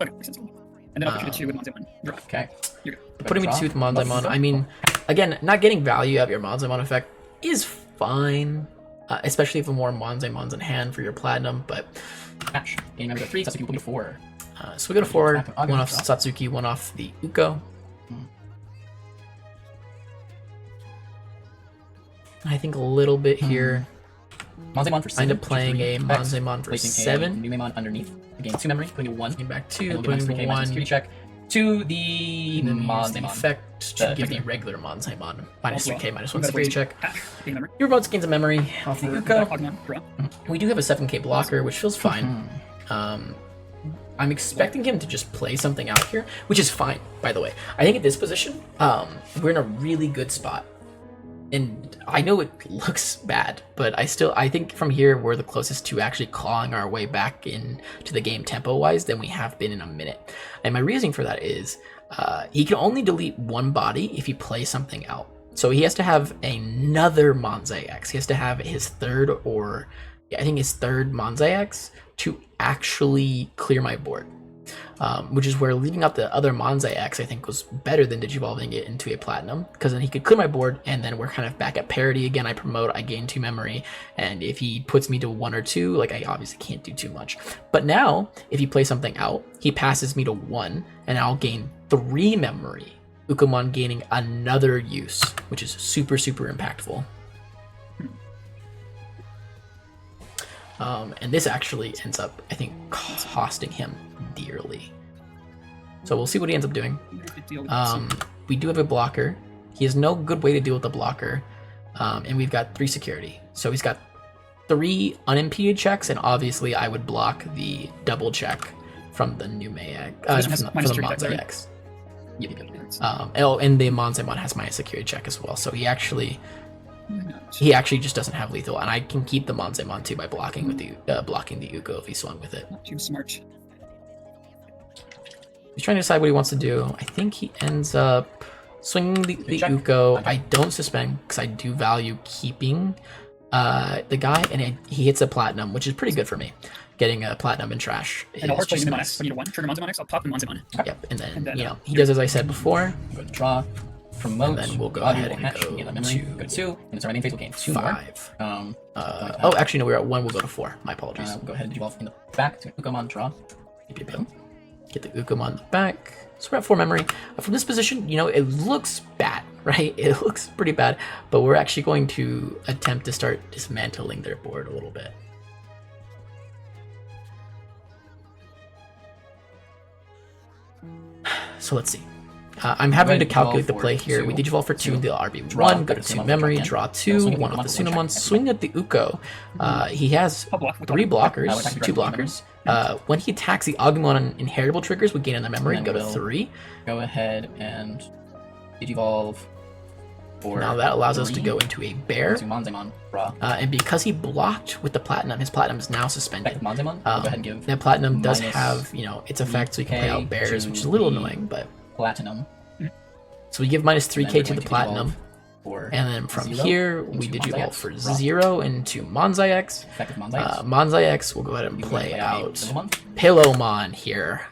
Okay, makes sense. And then I'll put you to 2 with Monzemon. Draw. Okay. You're good. Putting me to 2 with Monzemon, I mean, again, not getting value out of your Monzemon effect is fine, especially if a more Monzemon's in hand for your Platinum, but Match. Game memory go 3, Satsuki will go 4. so we go to 4, 1 off Satsuki, 1 off the Uko. I think a little bit here. Monzemon for 7. End up playing a Monzemon for Placing 7. a Numemon underneath. Gain 2 memory, putting a 1. Getting back And 2, we'll give minus putting 3K the minus 1. security check to the And then use the Monzemon. effect to The give me effect. regular Monzemon. Minus Draw. 3k, minus 1 That's security what check. Hack. Gain memory. Your opponent gains a memory off the Uko. Agumon. Draw. We do have a 7k blocker, which feels fine. I'm expecting him to just play something out here, which is fine, by the way. I think at this position, we're in a really good spot. And I know it looks bad, but I think from here we're the closest to actually clawing our way back into the game tempo-wise than we have been in a minute. And my reasoning for that is he can only delete 1 body if he plays something out. So he has to have another Monze X. He has to have his third his third Monze X to actually clear my board. Which is where leaving out the other Monze X I think was better than Digivolving it into a Platinum, because then he could clear my board and then we're kind of back at parity again. I promote, I gain 2 memory, and if he puts me to 1 or 2, like I obviously can't do too much. But now, if he plays something out, he passes me to 1 and I'll gain 3 memory. Ukamon gaining another use, which is super, super impactful. And this actually ends up, I think, costing him dearly. So we'll see what he ends up doing. We do have a blocker. He has no good way to deal with the blocker. And we've got 3 security. So he's got 3 unimpeded checks, and obviously I would block the double check from the Nume from the Monze X. And the Monzemon has my security check as well. So he actually just doesn't have lethal, and I can keep the Monzemon too by blocking with the blocking the Uko if he swung with it. Not too smart. He's trying to decide what he wants to do. I think he ends up swinging the Uko. I don't suspend because I do value keeping the guy, and he hits a Platinum, which is pretty good for me. getting a platinum and trash is And I'll hard play just Digimon nice. X. When you get 1, trigger Monzemon X, I'll pop the Monzemon. Yep, and then, then, you know, he does as I said before. I'm going to draw, promote, And then we'll go audio ahead will and hatch, go gain that memory, to go to 2, and it's our main phase will gain 2 more. 5. Like Oh, that. actually, no, we're at 1. We'll go to 4. My apologies. We'll go ahead and Digivolve in the back to Ukomon, draw. Boom. Get the Ukum on the back. So we're at 4 memory. From this position, you know, it looks bad, right? It looks pretty bad, but we're actually going to attempt to start dismantling their board a little bit. So let's see. I'm having to calculate the play here. We Digivolve for 2 in the RB1, go to 2 memory, draw 2, 1 off the Sunamon, swing at the Uko. He has 3 blockers, 2 blockers. When he attacks the Agumon on inheritable triggers, we gain another memory, go to 3. Go ahead and Digivolve for Now that allows us to go into a bear. to Monzemon, draw. And because he blocked with the platinum, his platinum is now suspended. Effective Monzemon, we'll go ahead and give That platinum does minus have, you know, its effect, so you can play out bears, to which is a little the annoying, but... Platinum. So we give minus And then 3k we're to going the platinum, for and then from 0 here, we into Digivolve Monzai for X, draw. 0 into Monzai X. Effective Monzai. Monzai X, we'll go ahead and You play play out Pilomon. Pilomon here.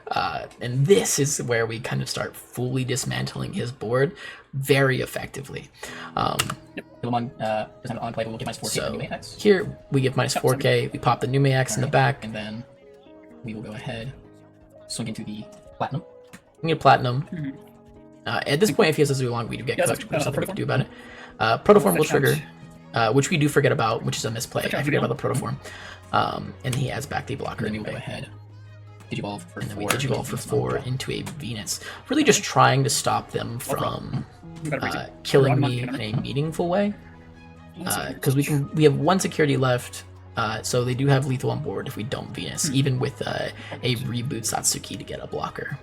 And this is where we kind of start fully dismantling his board very effectively. Pilomon doesn't have on play, but we'll give minus 4k So to Nume X. here we give minus 4k, we pop the Nume X in the back, And then we will go ahead, swing into the Platinum. we get platinum. At this point, if he has a Zulong, we do get Yeah, cooked, that's, which is nothing we Protoform. can do about it. Protoform will Fetch trigger, out. which we do forget about, which is a misplay. Fetch I out forget Digivolve. about the Protoform. And he adds back the blocker And then we will go anyway. ahead, Digivolve for And then we 4. Digivolve for 4 into a Venus. Really just trying to stop them from You got a breezy. killing Agumon, me you in know. a meaningful way. Let's see. Because we have 1 security left, so they do have lethal on board if we don't Venus, even with a reboot Satsuki to get a blocker.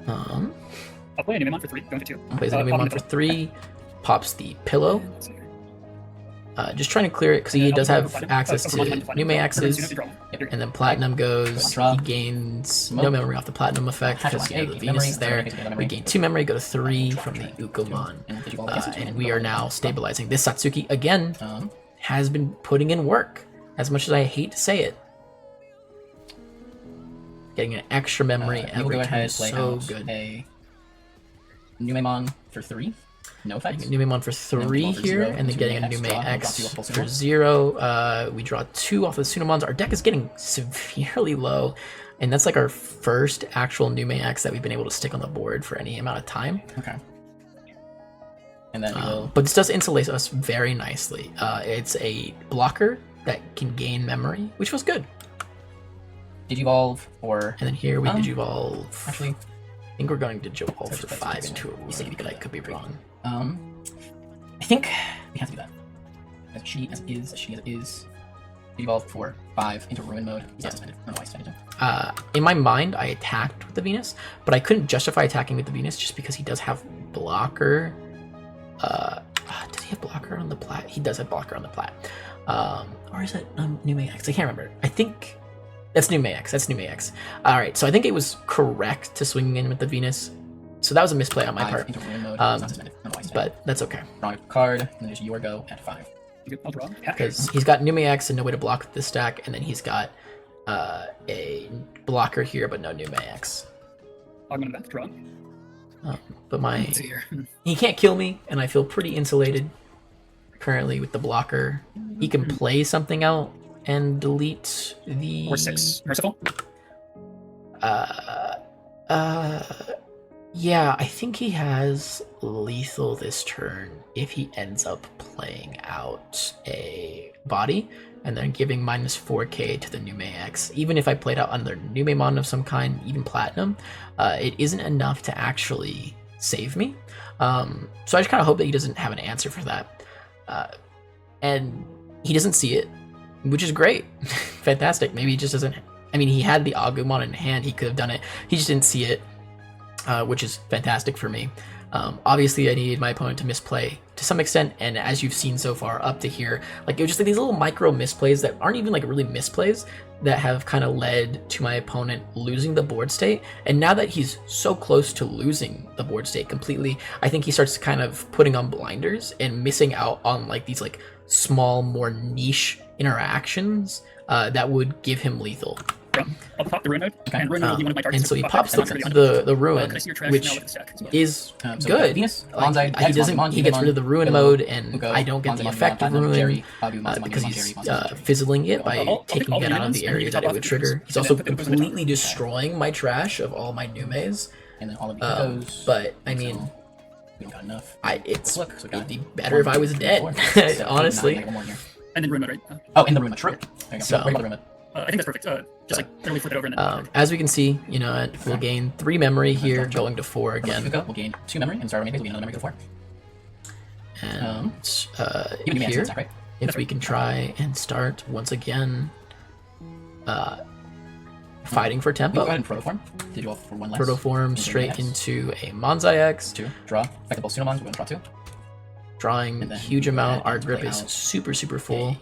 I'll play a Numemon for 3, going to 2. Plays a pop Numemon into for the- 3, pops the pillow. Let's see here. Just trying to clear it because he And then does I'll have play access Platinum. to I'll play Platinum. Nume Draw. X's, Draw. Yep. and then Platinum goes, Draw. he gains no Smoke. memory off the Platinum effect Hatch because one, the gain Venus memory, is there. gain another We memory. gain 2 memory, go to 3 from the Ukomon. And Digivolve against it. And we are now stabilizing. This Satsuki, again, Um, has been putting in work, as much as I hate to say it. Getting an extra memory we will every go turn ahead is play so out good. a Numemon for 3. No effects. Numemon for 3 Nume for here, 0, and then to getting a Nume X, Nume draw, X draw 2 off full for Sunamon. 0. We draw 2 off the Sunamons. Our deck is getting severely low, and that's like our first actual Nume X that we've been able to stick on the board for any amount of time. Okay. And then we will But this does insulate us very nicely. It's a blocker that can gain memory, which was good. Digivolve for. And then here we Um, Digivolve. Actually, I think we're going to Digivolve for 5 into a Ruin, but I could be wrong. I think we have to do that. As she as it is. Digivolve for 5 into Ruin mode. He's not suspended. I don't know why he's suspended. In my mind, I attacked with the Venus, but I couldn't justify attacking with the Venus just because he does have blocker. Does he have blocker on the plat? He does have blocker on the plat. Or is it Nume X? I can't remember. I think that's Nume X. That's Nume X. All right, so I think it was correct to swing in with the Venus. So that was a misplay on my 5 part, into Ruin mode. He's not suspended. I don't know why he's suspended. but that's okay Drawing a card, and then there's your go at 5. I'll draw. Hatch. because he's got Nume X and no way to block this stack, and then he's got a blocker here, but no Nume X. Augment back. Draw. But my Let's see here. he can't kill me, and I feel pretty insulated currently with the blocker. He can play something out and delete the Or 6. Merciful. Yeah, I think he has lethal this turn if he ends up playing out a body and then giving minus 4k to the Nume X. Even if I played out another Numemon of some kind, even Platinum, it isn't enough to actually save me. So I just kind of hope that he doesn't have an answer for that. And he doesn't see it, which is great. Fantastic. Maybe he just doesn't... I mean, he had the Agumon in hand. He could have done it. He just didn't see it, which is fantastic for me. Obviously, I needed my opponent to misplay to some extent, and as you've seen so far up to here, like it was just like these little micro misplays that aren't even like really misplays that have kind of led to my opponent losing the board state. And now that he's so close to losing the board state completely, I think he starts kind of putting on blinders and missing out on like these like small, more niche interactions that would give him lethal. I'll pop the ruin mode, and ruin mode will be one of my targets. And so he Pop pops that, the ruin, can I see your trash? which Now look at the stack. is So good. Venus, Like, Bonsai, he doesn't. Digimon, He gets rid of the ruin Pillow, mode, and Ugo, I don't get the Bonsai, effect of Platinum, ruin Jerry, Babu, Bonsai, because Bonsai, he's Jerry, Bonsai. fizzling it by I'll take taking all it the out of unions, the and area you that top it would off the trigger. unions, He's and also then put the completely destroying my trash of all my Numes. And then all of the Ugos. But I mean, So, we don't got enough. it's Look, so we got it'd be better if I was dead. 4, 6, 7, 8, 9, Honestly. one more here. And then ruin mode, right? Oh, in the room, true. There you go. So- What about the room? I think that's perfect. Just like literally flip it over and then. As we can see, you know, we'll gain 3 memory here, going to 4 again. Ugo will gain 2 memory, and Star Main will gain another memory to 4. And Even give me here, attack, right? if we can try and start once again fighting for We go tempo. ahead and protoform. Did you all for 1 less? Protoform Into straight X. into a Manzai X, 2. Draw. Effective both Sunomons. We're going to draw 2. drawing And a then huge amount. add Our and grip play is out super full.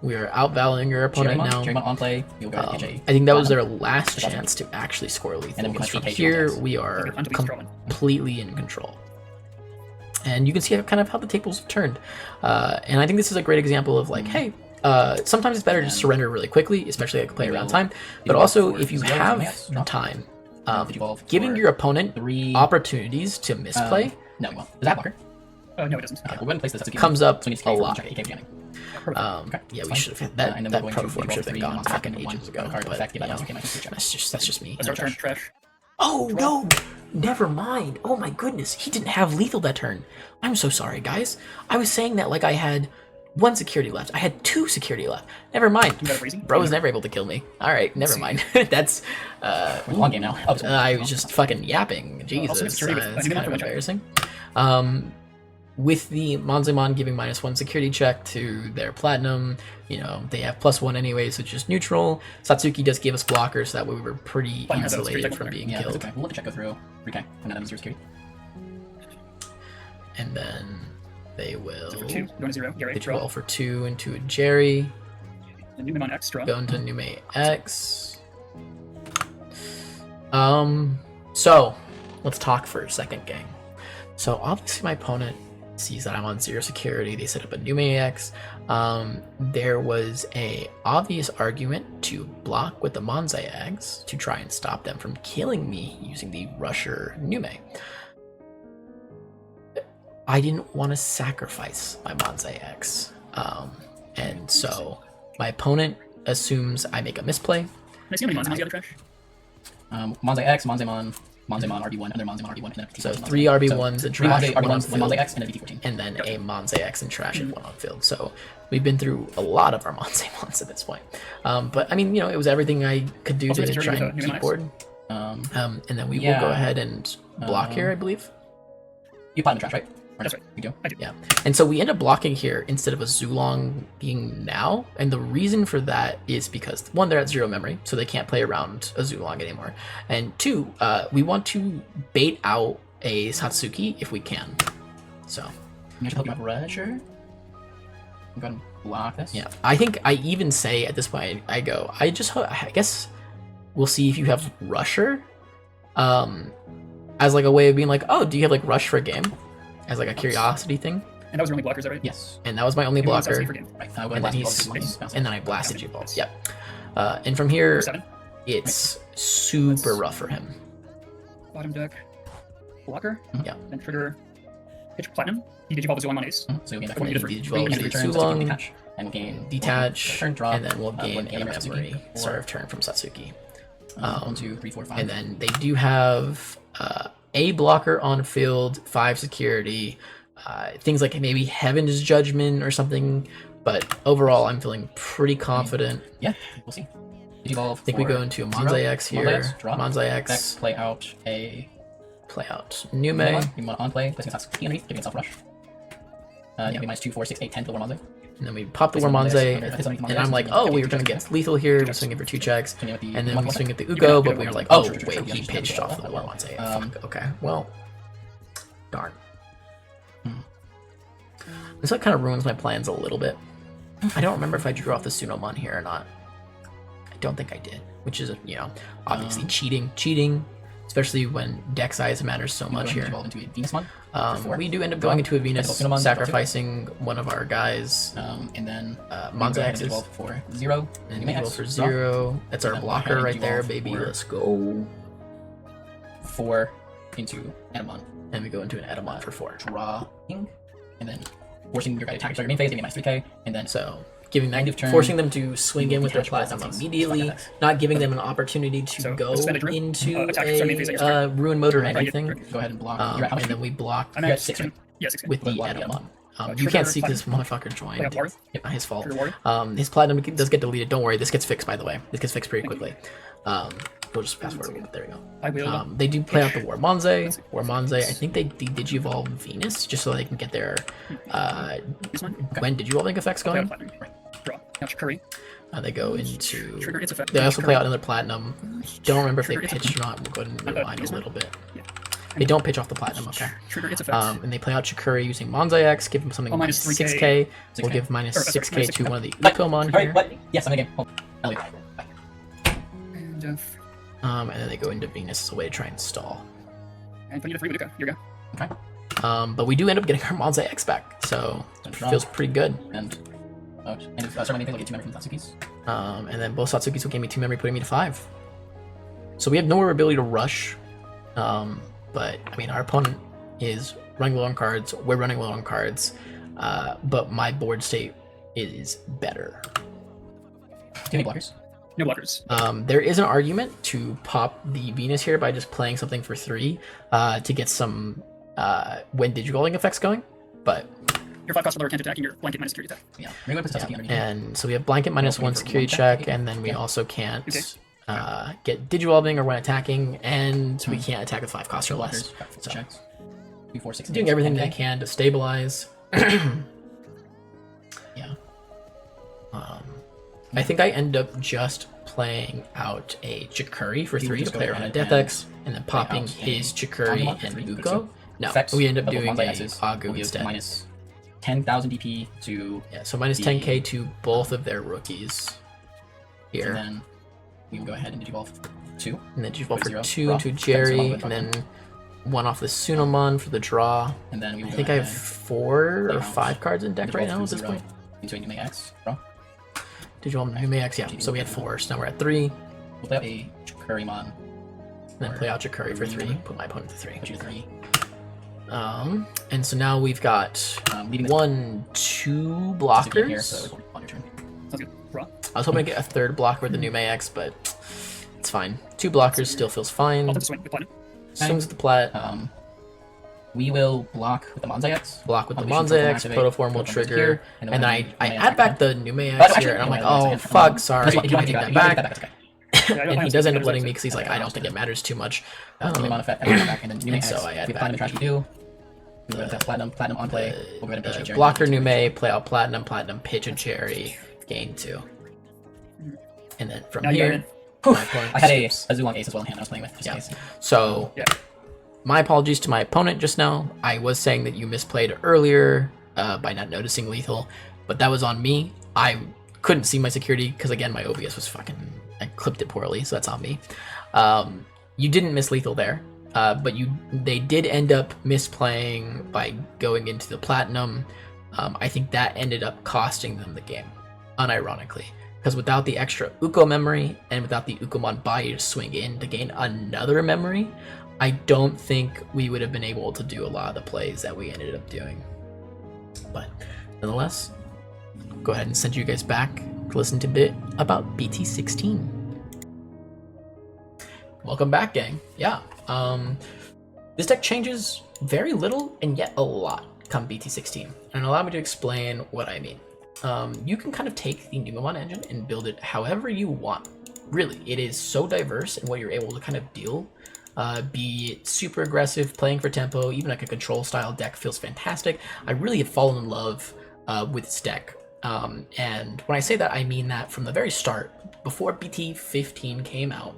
We are outvaluing our opponent now. Jerrymon on play. You'll go I HA. think that was their last chance to actually score lethal. then we can Because from PK here, Jones. we are Onto Beast Drawing. completely in control. And you can see kind of how the tables have turned. And I think this is a great example of like, hey, sometimes it's better to surrender really quickly, especially like play around time. But also, if you have the time, giving your opponent 3 opportunities to misplay No, well, does that blocker? No, it doesn't. Okay, we'll go ahead and place this as a comes up so we need a to lot. check AK jamming. Yeah, we fine. should have that. And then That we're going to protoform should have been gone fucking ages ago. Card But effect, you give that know, okay, my check. that's just me. Let's return trash. Oh no! Never mind. Oh my goodness, he didn't have lethal that turn. I'm so sorry, guys. I was saying that like I had 1 security left. I had 2 security left. Never mind. You got a freezing? Bro was never able to kill me. All right, never mind. That's We're in a long game now. Oh, I was just fucking yapping. Jesus, security with- it's I mean, kind of not for embarrassing. With the Manzemon giving -1 security check to their platinum, you know, they have +1 anyway, so just neutral. Satsuki does give us blockers, so that way we were pretty Fine, has a insulated security from check being yeah, killed. okay. We'll let the check go through. 3K. And then 0 security. And then they will So for 2, going to 0. Yeah, they right. draw Draw. for 2 into a Jerry, The Numemon X draw. go into Nume X. So let's talk for a second, gang. So obviously my opponent sees that I'm on 0 security. They set up a Nume X. There was a obvious argument to block with the Manzai X to try and stop them from killing me using the Rusher Nume. I didn't want to sacrifice my Manzai X. And so my opponent assumes I make a misplay. Can I see how many Monzemons you got in trash? Monzai X, Monzaimon, RB1, another Monzaimon RB1, and then So 3 RB1s and three trash, Monzai 1 on RB1s, 1 Monzai field, X, and then BT14. and then a Manzai X and trash and 1 on field. So we've been through a lot of our Manzaimons at this point. But I mean, you know, it was everything I could do Also, to it's try already and with a keep Nume board. Um, And then we will yeah. go ahead and block here, I believe. you platinum trash, right? Or That's no? right. You do? I do. Yeah. And so we end up blocking here instead of a Zulong being now. And the reason for that is because 1, they're at 0 memory, so they can't play around a Zulong anymore. And 2, we want to bait out a Satsuki if we can. So You should Pokemon Rusher. I'm going to block this. yeah, I think I even say at this point, I go, I guess we'll see if you have Rusher, as like a way of being like, oh, do you have like Rush for a game? As like a curiosity thing. And that was your only blocker, is that right? Yes. And that was my only You want blocker. Satsuki for game. Right. I'll go And ahead then and he's, blast both. and then I blasted you both. Yes. Yep. And from here, For 7. it's super rough for him. Bottom deck. Blocker. Yeah. Then trigger. Pitch platinum. You Digivolve a Zulong on ace. So you'll gain back And 4 then memory. you Digivolve And to then the return Zulong, detach. And we'll gain detach, turn drop. and then we'll gain one a memory Satsuki. memory Or, start of turn from Satsuki. 1, 2, 3, 4, 5. And then they do have a blocker on field, 5 security, things like maybe Heaven's Judgment or something. But overall, I'm feeling pretty confident. Yeah, we'll see. Digivolve. I think we go into a Manzai X here. Manzai X, X, play out a play out Nume. Nume, You want on play, placing Satsuki underneath, giving itself rush. You get -2, 4, 6, 8, 10 to Lord Manzai. and then we pop the Place Wormanzai, Manzai, and I'm like, oh, we were gonna get lethal here. We swing it for 2 checks, Swinging with the and then we swing at the can Ugo, have but it we were on like, Oh, oh, true, true, wait, true. he Yeah, pitched yeah, off the yeah. Wormanzai. Fuck. Okay, well, darn. This like kind of ruins my plans a little bit. I don't remember if I drew off the Sunomon here or not. I don't think I did, which is, you know, obviously cheating. especially when deck size matters so much here. Evolve into a Venusmon. We do end up going into a Venus, Cinnamon, sacrificing one of our guys. And then Monza we Axis. evolve for 0. And you we may go X, for draw. 0. That's our And then blocker we'll right there, evolve baby. for- Let's go. 4 into Edamon. And we go into an Edamon for 4. Drawing. And then forcing your guy to attack your main phase, they get minus 3k. And then So giving them, End of turn, forcing them to swing in with their detach all platinum assets. immediately, Fuck that. not giving them an opportunity to So, go suspended Drew. into Attack for main phase, a ruin mode or Right, anything. go ahead and block. And You're at how much? then we block I'm You're at at 6, 6. Yeah, 6. with the block the Edamon. You trigger can't see platinum. this motherfucker joined. Play out water. Yep, not his fault. Trigger water. His platinum does get deleted. Don't worry, this gets fixed. By the way, this gets fixed pretty quickly. We'll just fast forward. There we go. I will. They do play out the Warmonze. Warmonze, I think they digivolve Venus just so they can get their This one. when digivolving effects Play out going. platinum. Draw. Now Curry. They go into. Trigger its effect. They also play Curry. out another platinum. Don't remember if they Trigger its pitched or not. We'll go ahead and rewind this a one? little bit. Yeah. They don't pitch off the platinum. Okay. Trigger its effect. And they play out Chikuri using Monzai X, give him something Oh, minus minus 6k. 3K. We'll 6K. give minus Or, sorry, 6k minus to 6K. one of the Wait, Ukomon Alright, here. what? Yes, I'm in the game. Hold. Elliot. Bye. And And then they go into Venus as a way to try and stall. and put you to 3 Maduka. Here you go. Okay. But we do end up getting our Monzai X back, so it Draw. feels pretty good. And start my main phase, I'll get 2 memory from Tatsuki's. And then both Satsuki's will give me 2 memory, putting me to 5. So we have no ability to rush. But I mean, our opponent is running low on cards. We're running low on cards. But my board state is better. Do you have any blockers? No blockers. There is an argument to pop the Venus here by just playing something for 3 to get some when digivolving effects going. But Your 5 cost lower can't attack and your blanket minus security attack. Yeah. Regular puts Tatsuki underneath. and so we have blanket minus Also 1 for security one check, attack. and then we Yeah. also can't Okay. get digivolving or when attacking, and we can't attack with 5 cost or less. Blockers. Got So- checks. 2, 4, 6, Doing 8, everything 10K. they can to stabilize. Yeah. I think I end up just playing out a Chikuri for You would 3 to just go play around a ahead Death and X, and then popping out his a Chikuri Agumon for and 3, Uko. No, Effects we end up of doing Monzai a X's Agu will give instead. minus 10,000 DP to, Yeah, so minus the- 10k to both of their rookies here. and then we can go ahead and digivolve 2. And then digivolve for Zero. 2 Draw. into Seven, Jerry, Summon, and then 1 off the Sunamon for the draw. And then we will I go think I ahead have 4 play or out 5 cards in deck and right digivolve now from at this 0 point. into a new X. Draw. Digivolve Numex, yeah. So we had 4, so now we're at 3. We'll play out a Currymon. Then play out Chikuri for 3, put my opponent to 3. Put you to 3. And so now we've got Leaving the 1, 2 Tatsuki here, blockers. so on your turn. Sounds good. Draw. I was hoping to get a 3rd blocker with the Numex, but it's fine. 2 blockers still feels fine. I'll take the swing with platinum. Swings with the plat. We will block with the Monzai X. Block with the Unleash Monza Protoform X, activate, Protoform will Protoform trigger, here, and then then we I may add attack back that. the Numex Actually, here, and I'm no, like, no, oh it's okay. fuck, sorry, That's what- you you can can take take that that back. back. And he does end up letting me because he's like, I don't think it matters too much. Summon effect, I add back, and then new and X. so I add We have platinum back trash, we do. We have platinum on play. We'll go ahead and pitch a Jerry. Blocker Nume, play out Platinum, pitch a Cherry, gain 2. And then from Now you got here, it. my opponent I had a sweeps. Zulong Ace as well in hand I was playing with, just in Yeah. case. So, Yeah. my apologies to my opponent just now. I was saying that you misplayed earlier by not noticing lethal, but that was on me. I couldn't see my security because, again, my OBS was fucking... I clipped it poorly, so that's on me. You didn't miss lethal there, but they did end up misplaying by going into the Platinum. I think that ended up costing them the game, unironically. Because without the extra Uko memory and without the Ukomon body to swing in to gain another memory, I don't think we would have been able to do a lot of the plays that we ended up doing. But nonetheless, go ahead and send you guys back to listen to a bit about BT16. Welcome back, gang. Yeah, this deck changes very little and yet a lot come BT16, and allow me to explain what I mean. You can kind of take the Numemon engine and build it however you want. Really, it is so diverse in what you're able to kind of deal. Be it super aggressive, playing for tempo, even like a control style deck feels fantastic. I really have fallen in love with this deck. And when I say that, I mean that from the very start, before BT15 came out,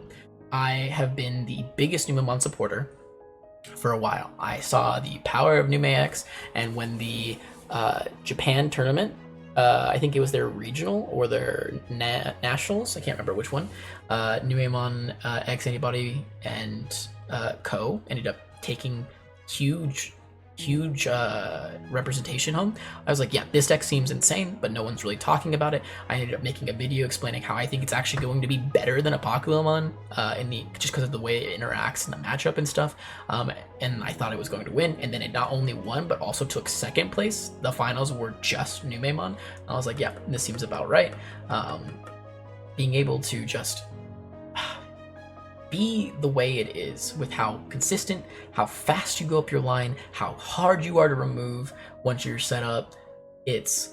I have been the biggest Numemon supporter for a while. I saw the power of Numex, and when the Japan tournament I think it was their regional or their nationals. I can't remember which one. Nuemon, X Antibody, and Co ended up taking huge representation home. I was like, yeah, this deck seems insane, but no one's really talking about it. I ended up making a video explaining how I think it's actually going to be better than Apocalypse just because of the way it interacts in the matchup and stuff. And I thought it was going to win, and then it not only won but also took second place. The finals were just Numemon. I was like, yeah, this seems about right. Being able to just be the way it is with how consistent, how fast you go up your line, how hard you are to remove once you're set up. It's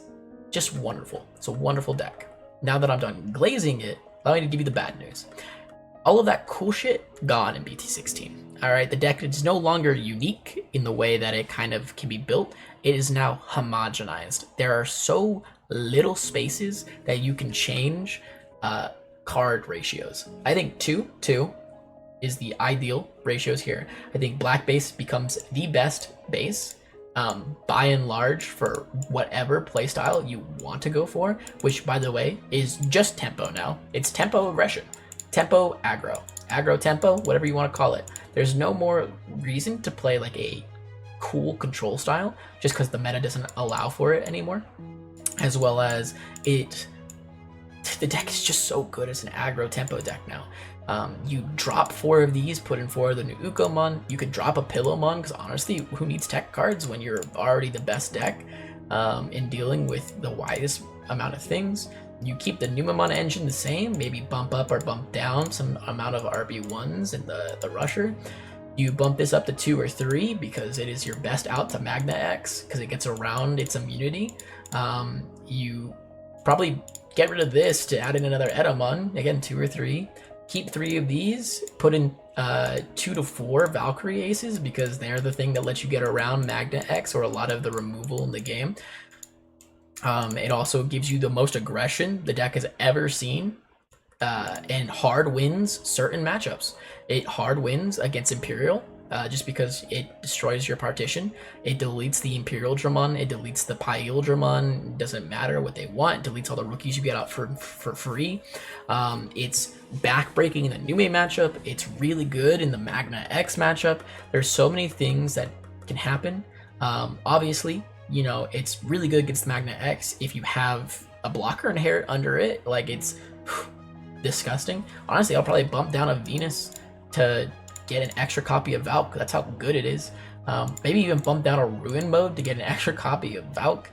just wonderful. It's a wonderful deck. Now that I'm done glazing it, allow me to give you the bad news. All of that cool shit gone in BT16. All right, the deck is no longer unique in the way that it kind of can be built. It is now homogenized. There are so little spaces that you can change card ratios. I think 2 is the ideal ratios here. I think black base becomes the best base by and large for whatever playstyle you want to go for, which by the way is just tempo now. It's tempo aggression, tempo aggro tempo, whatever you want to call it. There's no more reason to play like a cool control style just because the meta doesn't allow for it anymore. As well as the deck is just so good as an aggro tempo deck now. You drop 4 of these, put in 4 of the new Ukomon. You could drop a Pillowmon, because honestly, who needs tech cards when you're already the best deck in dealing with the widest amount of things? You keep the Numemon engine the same, maybe bump up or bump down some amount of RB1s in the Rusher. You bump this up to 2 or 3 because it is your best out to Magna X, because it gets around its immunity. You probably get rid of this to add in another Edamon, again 2 or 3. Keep 3 of these, put in 2 to 4 Valkyrie Aces because they're the thing that lets you get around Magna X or a lot of the removal in the game. It also gives you the most aggression the deck has ever seen, and hard wins certain matchups. It hard wins against Imperial, just because it destroys your partition. It deletes the Imperial Dramon, it deletes the Pyil Dramon, it doesn't matter what they want, it deletes all the rookies you get out for free. It's backbreaking in the Nume matchup, it's really good in the Magna X matchup. There's so many things that can happen. Obviously, you know, it's really good against Magna X if you have a blocker inherent under it. Like, it's disgusting. Honestly, I'll probably bump down a Venus to get an extra copy of Valk. That's how good it is. Maybe even bump down a Ruin mode to get an extra copy of Valk.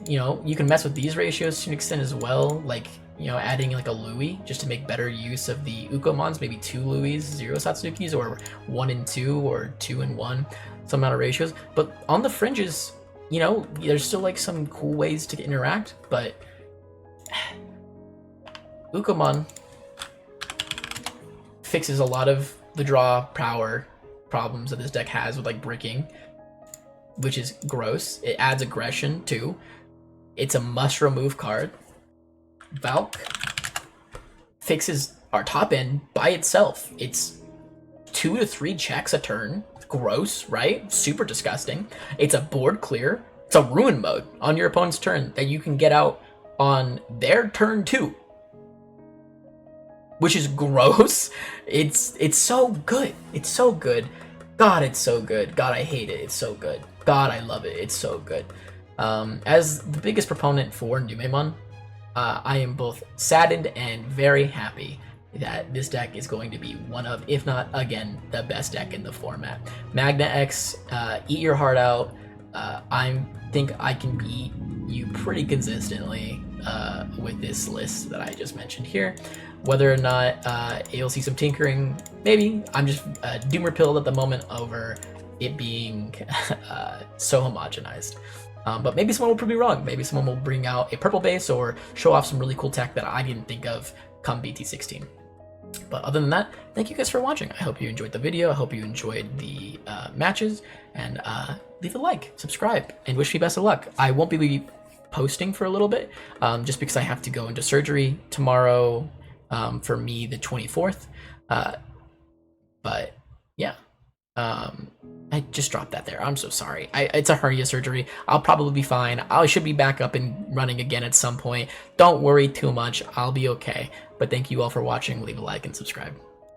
You know, you can mess with these ratios to an extent as well, like, you know, adding like a Louis just to make better use of the Ukomons, maybe 2 Louis, 0 Satsukis, or 1 and 2, or 2 and 1, some amount of ratios. But on the fringes, you know, there's still like some cool ways to interact, but Ukomon fixes a lot of the draw power problems that this deck has with like bricking, which is gross. It adds aggression too. It's a must remove card. Valk fixes our top end by itself. It's 2 to 3 checks a turn. Gross, right? Super disgusting. It's a board clear. It's a ruin mode on your opponent's turn that you can get out on their turn too, which is gross. It's so good. It's so good. God, it's so good. God, I hate it. It's so good. God, I love it. It's so good. As the biggest proponent for Numemon, I am both saddened and very happy that this deck is going to be one of, if not again, the best deck in the format. Magna X, eat your heart out. I think I can beat you pretty consistently with this list that I just mentioned here. Whether or not you'll see some tinkering, maybe. I'm just doomer pilled at the moment over it being so homogenized. But maybe someone will prove me wrong. Maybe someone will bring out a purple base or show off some really cool tech that I didn't think of come BT16. But other than that, thank you guys for watching. I hope you enjoyed the video. I hope you enjoyed the matches. And leave a like, subscribe, and wish me best of luck. I won't be posting for a little bit, just because I have to go into surgery tomorrow, for me, the 24th. But yeah. I just dropped that there. I'm so sorry. It's a hernia surgery. I'll probably be fine. I should be back up and running again at some point. Don't worry too much. I'll be okay. But thank you all for watching. Leave a like and subscribe.